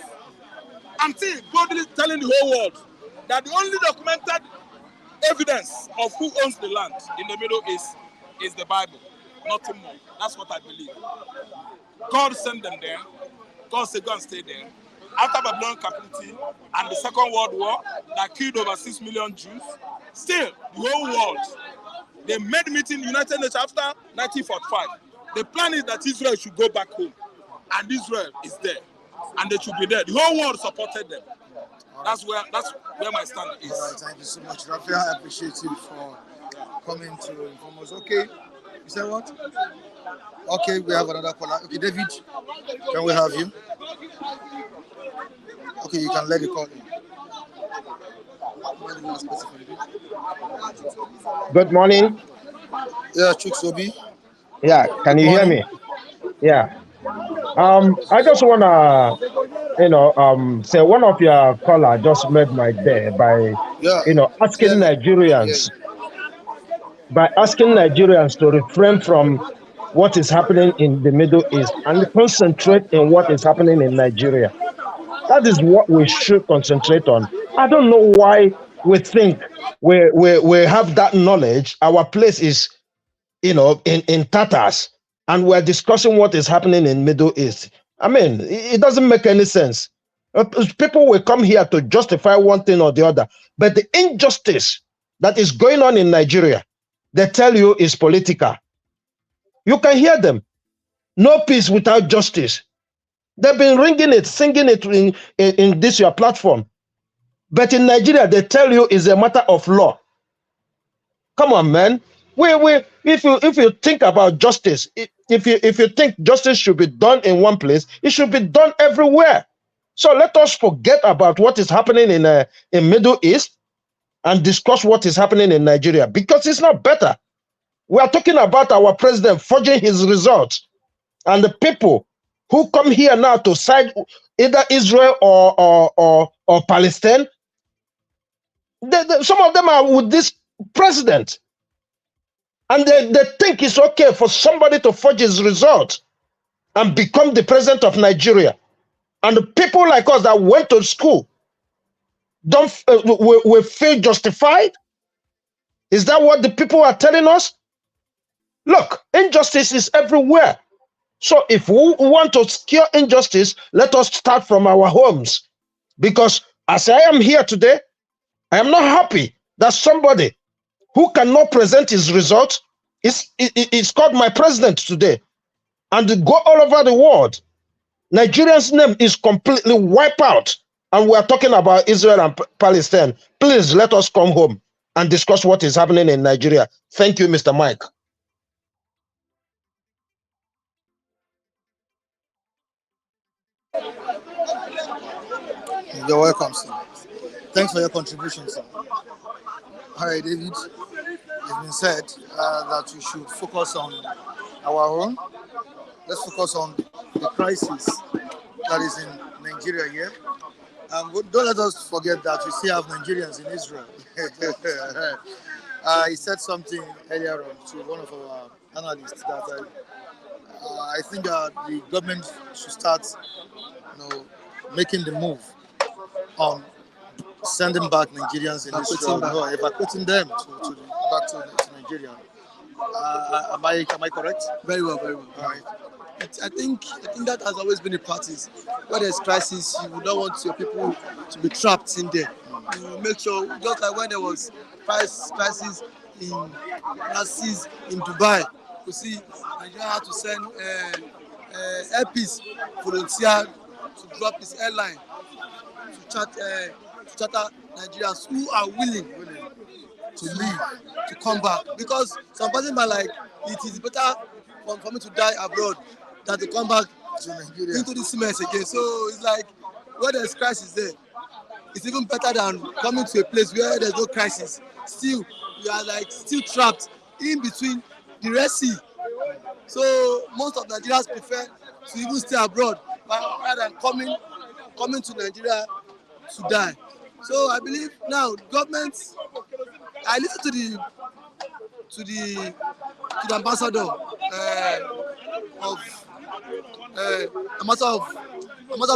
Until boldly telling the whole world that the only documented evidence of who owns the land in the Middle East is the Bible, nothing more. That's what I believe. God sent them there. God said, go and stay there. After Babylonian captivity and the Second World War that killed over 6 million Jews, still, the whole world, they made meeting in the United Nations after 1945. The plan is that Israel should go back home. And Israel is there. And they should be there. The whole world supported them. That's where my stand is. All right, thank you so much, Raphael. I appreciate you for coming to inform us. Okay, you said what? Okay, we have another caller. Okay, David, can we have you? Okay, you can let the call in. Good morning. Yeah, Chuksobi. Yeah, can you hear me? Yeah. I just wanna, say one of your caller just made my day by, Yeah, asking clearly. Yeah. Nigerians to refrain from what is happening in the Middle East and concentrate in what is happening in Nigeria. That is what we should concentrate on. I don't know why we think we have that knowledge. Our place is, in tatters, and we're discussing what is happening in Middle East. I mean, it doesn't make any sense. People will come here to justify one thing or the other, but the injustice that is going on in Nigeria, they tell you is political. You can hear them. No peace without justice. They've been ringing it, singing it in this your platform. But in Nigeria, they tell you it's a matter of law. Come on, man. If you think about justice, if you think justice should be done in one place, it should be done everywhere. So let us forget about what is happening in Middle East and discuss what is happening in Nigeria, because it's not better. We are talking about our president forging his results, and the people who come here now to side either Israel or Palestine. Some of them are with this president. And they think it's okay for somebody to forge his result and become the president of Nigeria. And the people like us that went to school we feel justified? Is that what the people are telling us? Look, injustice is everywhere. So if we want to cure injustice, let us start from our homes. Because as I am here today, I am not happy that somebody who cannot present his results is called my president today and go all over the world. Nigeria's name is completely wiped out, and we are talking about Israel and Palestine. Please let us come home and discuss what is happening in Nigeria. Thank you, Mr. Mike. You're welcome, sir. Thanks for your contribution, sir. All right, David. It's been said that we should focus on our own. Let's focus on the crisis that is in Nigeria here. Don't let us forget that we still have Nigerians in Israel. He said something earlier on to one of our analysts that I think the government should start, making the move on sending back Nigerians in Israel, evacuating them back to Nigeria. Am I correct? Very well, very well. All right. I think that has always been a practice. When there's crisis, you don't want your people to be trapped in there. You make sure, just like when there was crisis in Dubai, you see, Nigeria had to send airpeace volunteer to drop his airline to charter Nigerians who are willing to leave, to come back. Because some person might like, it is better for me to die abroad than to come back to Nigeria into the cement again. So it's like, where there's crisis there, it's even better than coming to a place where there's no crisis. Still, we are like still trapped in between the Red Sea. So most of Nigerians prefer to even stay abroad rather than coming coming to Nigeria to die. So I believe now government. I listened to the ambassador of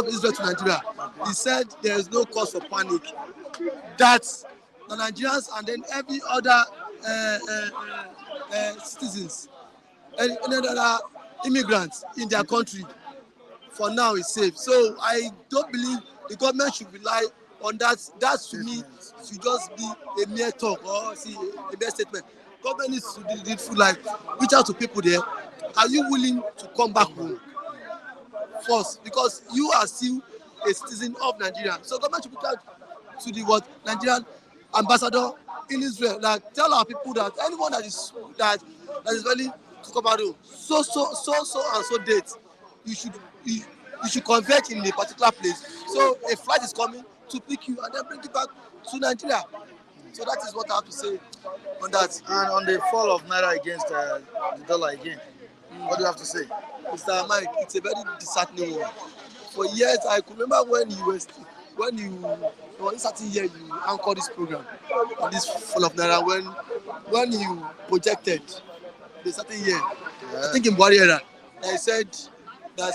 Israel to Nigeria. He said there is no cause for panic. That the Nigerians and then every other citizens and other immigrants in their country for now is safe. So I don't believe the government should rely on that. That to me should just be a mere talk or a mere statement. Government needs to do the needful, like reach out to people there. Are you willing to come back home first? Because you are still a citizen of Nigeria. So government should reach out to the Nigerian ambassador in Israel. Like tell our people that anyone that is willing to come out home, so and so date, you should convert in a particular place. So a flight is coming to pick you and then bring you back to Nigeria. So that is what I have to say on that. And on the fall of Naira against the dollar again, what do you have to say? Mr. Mike, it's a very disheartening one. For years, I could remember when in certain year you anchored this program on this fall of Naira when you projected the certain year. I think in Buhari era, I said that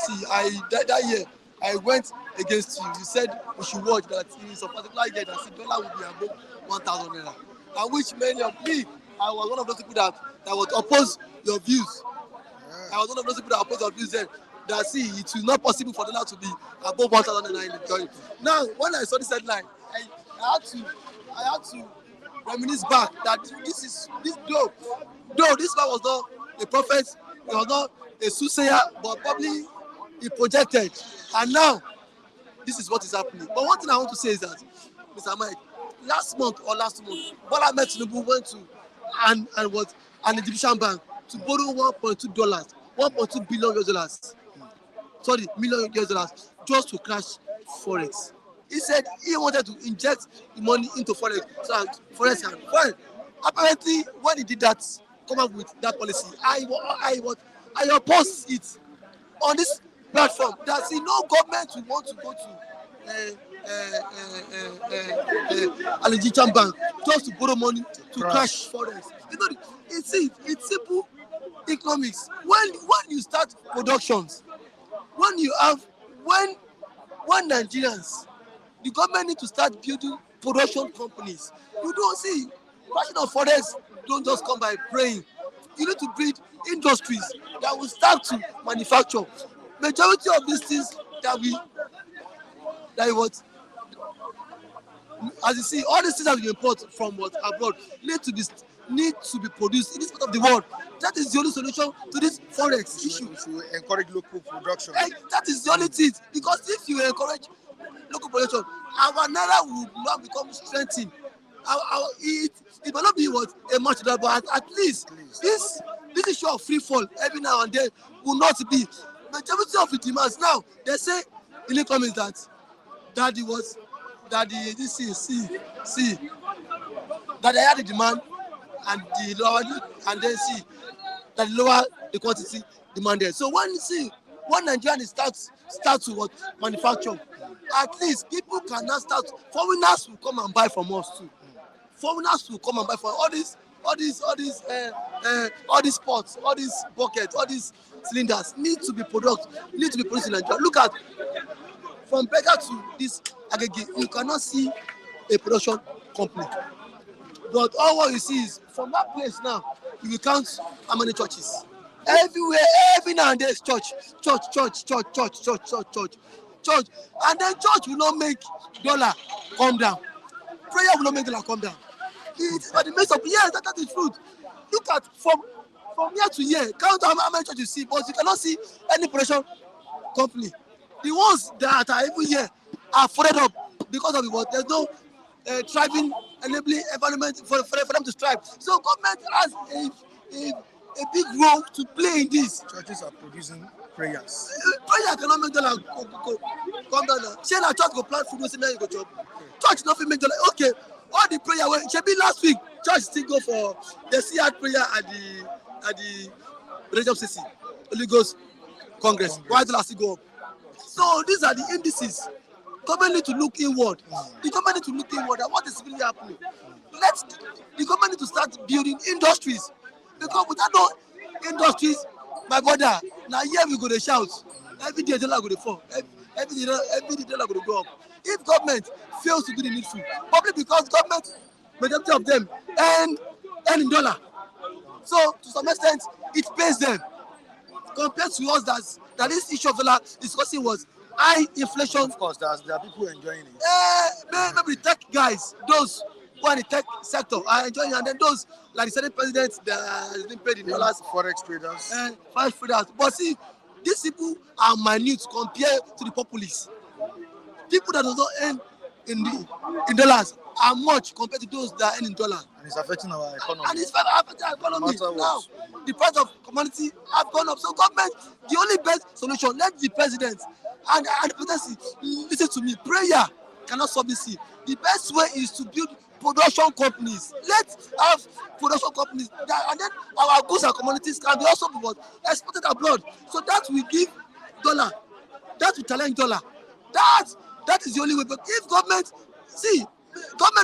that year I went against you. You said we should watch that in some particular year that the dollar would be above 1,000 naira. And which many of me, I was one of those people that would oppose your views. I was one of those people that oppose your views then. That it is not possible for the dollar to be above 1,000 naira in the country. Now, when I saw this headline, I had to reminisce back that this though this man was not a prophet, he was not a soothsayer, but probably he projected. And now, this is what is happening. But one thing I want to say is that, Mr. Mike, last month, Bola Ahmed Tinubu went to an Egyptian bank to borrow $1.2 billion. Sorry, million US dollars just to crash forex. He said he wanted to inject the money into forex. So forex and well, apparently when he did that, come up with that policy, I oppose it on this platform. That no government will want to go to an Egyptian bank just to borrow money to crash forex. It's simple economics. When you start productions, when Nigerians, the government need to start building production companies. You don't see crashing of forex don't just come by praying. You need to build industries that will start to manufacture. Majority of these things as you see, all these things that we import from abroad need to be produced in this part of the world. That is the only solution to this forex issue. We should encourage local production. That is the only thing. Because if you encourage local production, our naira will not become strengthened. It might not be a much, but at least this issue of free fall every now and then will not be. Majority of the demands now, they say in the comments that they had the demand and the lower, and then see that lower the quantity demanded. So when Nigerians start to manufacture, at least people can now start. Foreigners will come and buy from us too. Foreigners will come and buy from all these pots, all these buckets, all these cylinders need to be produced in Nigeria. Look at from Berger to this Agege, you cannot see a production company. But all what you see is from that place now, you will count how many churches. Everywhere, every now and then, church. And then church will not make dollar come down. Prayer will not make dollar come down. It's at the midst of that is truth. Look at from year to year, count how many churches you see, but you cannot see any production company. The ones that are even here are folded up because of what? There's no thriving, enabling environment for them to strive. So government has a big role to play in this. Churches are producing prayers. Prayer cannot make dollar come down now. Share a church go plant food, you go job. Church nothing make dollar. Okay, all the prayer when last week, church still go for the CR prayer at the Region CC, Holy Ghost Congress. Why dollar still go up? So these are the indices Government need to look inward. The government need to look inward at what is really happening. Let the government need to start building industries, because without no industries, my brother, now here we go to shout. Every day dollar go to fall. Every day dollar go to go up. If government fails to do the needful, probably because government, majority of them earn in dollar. So to some extent, it pays them compared to us that this issue of dollar discussing was high inflation. Of course, there are people enjoying it. Maybe the tech guys, those who are in the tech sector are enjoying it, and then those like the Senate president that has been paid in dollars, forex traders, forex traders. But see, these people are minute compared to the populists. People that does not earn in dollars are much compared to those that earn in dollars. And it's affecting our economy. And it's affecting our economy. Now, the price of commodity have gone up. So government, the only best solution, let the president and the presidency listen to me. Prayer cannot solve this. The best way is to build production companies. Let's have production companies, and then our goods and commodities can be also exported abroad. So that will give dollar, that will challenge dollar. That is the only way. But if government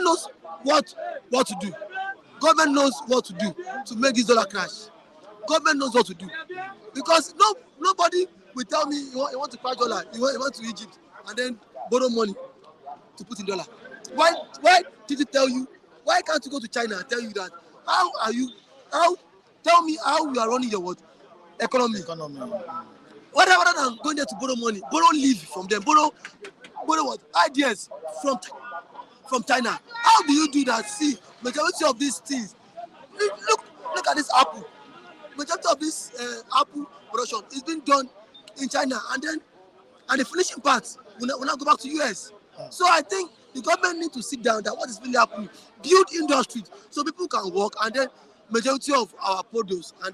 knows what to do. Government knows what to do to make this dollar crash. Government knows what to do, because nobody will tell me you want to crash dollar. You want to Egypt and then borrow money to put in dollar. Why did it tell you? Why can't you go to China and tell you that? Tell me how you are running your what economy. Rather than going there to borrow money, borrow leave from them, borrow what ideas from China. How do you do that? See, majority of these things. Look at this apple. Majority of this apple production is being done in China, and the finishing parts will not go back to US. So I think the government need to sit down. That what is really happening, build industries so people can work, and then majority of our products can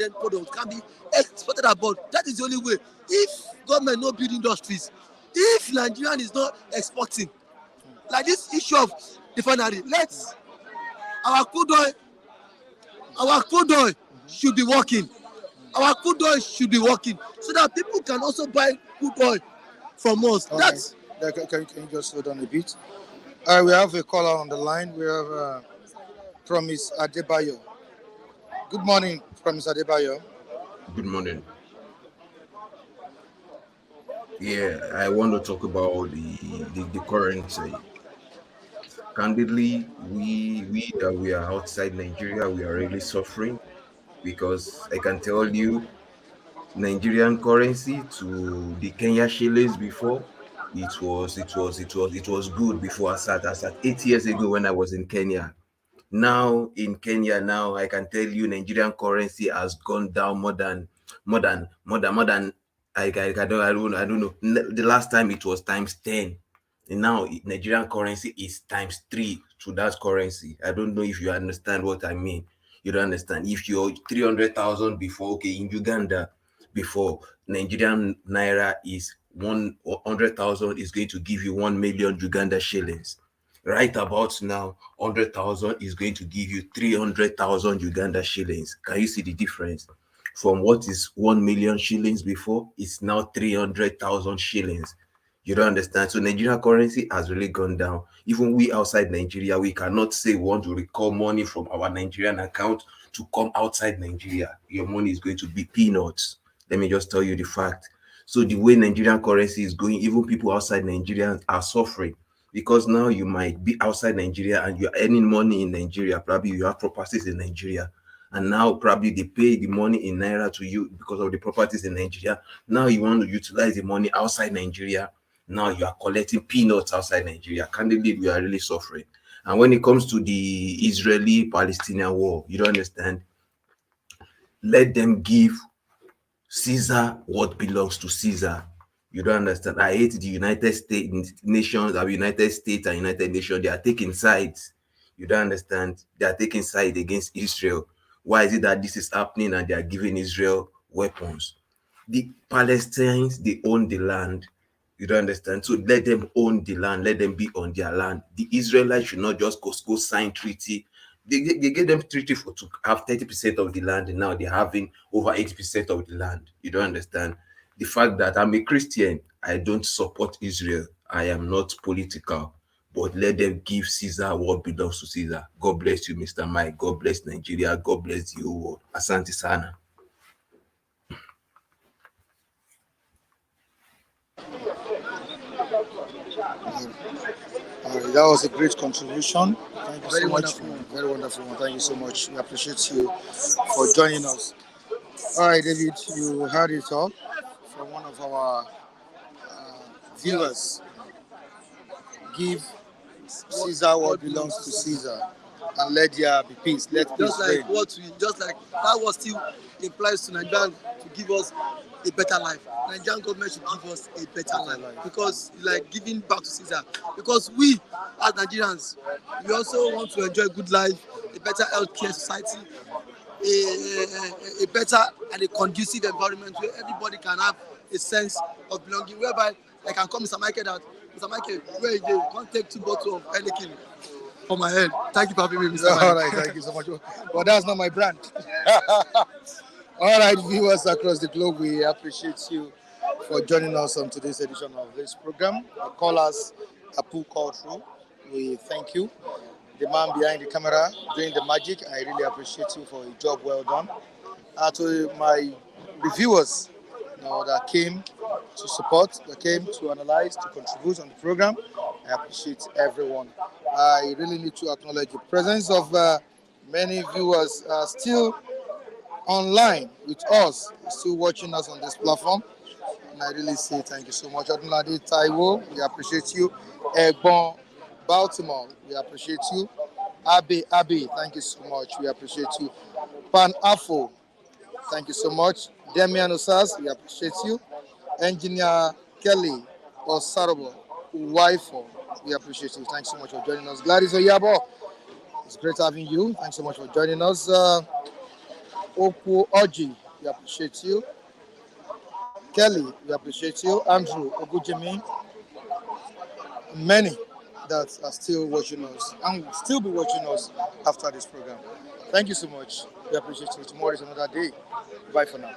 be exported abroad. That is the only way. If government no build industries, if Nigerian is not exporting, like this issue of refinery, let's our crude oil should be working. Our crude oil should be working so that people can also buy crude oil from us. Okay. Can you just slow down a bit? We have a caller on the line. We have Promise Adebayo. Good morning, Promise Adebayo. Good morning. Yeah, I want to talk about the currency. Candidly, we are outside Nigeria, we are really suffering, because I can tell you, Nigerian currency to the Kenya shillings before, it was good before I sat 8 years ago when I was in Kenya. Now in Kenya, now I can tell you Nigerian currency has gone down more than I don't know. The last time it was times 10. And now Nigerian currency is times 3 to that currency. I don't know if you understand what I mean. You don't understand. If you're 300,000 before, okay, in Uganda, before Nigerian naira is 100,000 is going to give you 1 million Uganda shillings. Right about now, 100,000 is going to give you 300,000 Uganda shillings. Can you see the difference? From what is 1 million shillings before, it's now 300,000 shillings. You don't understand. So Nigerian currency has really gone down. Even we outside Nigeria, we cannot say we want to recall money from our Nigerian account to come outside Nigeria. Your money is going to be peanuts. Let me just tell you the fact. So the way Nigerian currency is going, even people outside Nigeria are suffering, because now you might be outside Nigeria and you're earning money in Nigeria. Probably you have properties in Nigeria. And now probably they pay the money in naira to you because of the properties in Nigeria. Now you want to utilize the money outside Nigeria. Now you are collecting peanuts outside Nigeria. Candidly, we are really suffering. And when it comes to the Israeli-Palestinian war, you don't understand. Let them give Caesar what belongs to Caesar. You don't understand. I hate the United States nations, the United States and United Nations. They are taking sides. You don't understand. They are taking sides against Israel. Why is it that this is happening and they are giving Israel weapons? The Palestinians, they own the land. You don't understand. So let them own the land. Let them be on their land. The Israelites should not just go sign treaty. They gave them treaty to have 30% of the land, and now they're having over 80% of the land. You don't understand. The fact that I'm a Christian, I don't support Israel. I am not political, but let them give Caesar what belongs to Caesar. God bless you, Mr. Mike. God bless Nigeria. God bless the whole world. Asante sana. That was a great contribution. Thank you Very so much. wonderful one. Very wonderful one. Thank you so much. We appreciate you for joining us. All right, David, you heard it all from one of our viewers. Give Caesar what belongs to Caesar, and let there be peace. Let peace Just like reign. just like that was still implies to Nigerian to give us a better life. Nigerian government should give us a better life because it's like giving back to Caesar. Because we as Nigerians, we also want to enjoy good life, a better healthcare society, a better and a conducive environment where everybody can have a sense of belonging. Whereby I can call Mr. Michael that Mr. Michael, where is the can't take 2 bottles of Heineken for my head. Thank you for having me, Mr. Mike. All right, thank you so much. But that's not my brand. All right, viewers across the globe, we appreciate you for joining us on today's edition of this program. The callers, Apu called through. We thank you. The man behind the camera doing the magic, I really appreciate you for a job well done. To my reviewers, that came to support, that came to analyze, to contribute on the program, I appreciate everyone. I really need to acknowledge the presence of many viewers still online with us, still watching us on this platform. And I really say thank you so much. Adunlade Taiwo, we appreciate you. Egbon Baltimore, we appreciate you. Abe, thank you so much. We appreciate you. Pan Afo, thank you so much. Demian Osas, we appreciate you. Engineer Kelly Osarobo Wifo, we appreciate you. Thanks so much for joining us. Gladys Oyabo, it's great having you. Thanks so much for joining us. Oku Oji, we appreciate you. Kelly, we appreciate you. Andrew Ogujimi, many that are still watching us and will still be watching us after this program. Thank you so much. We appreciate you. Tomorrow is another day. Bye for now.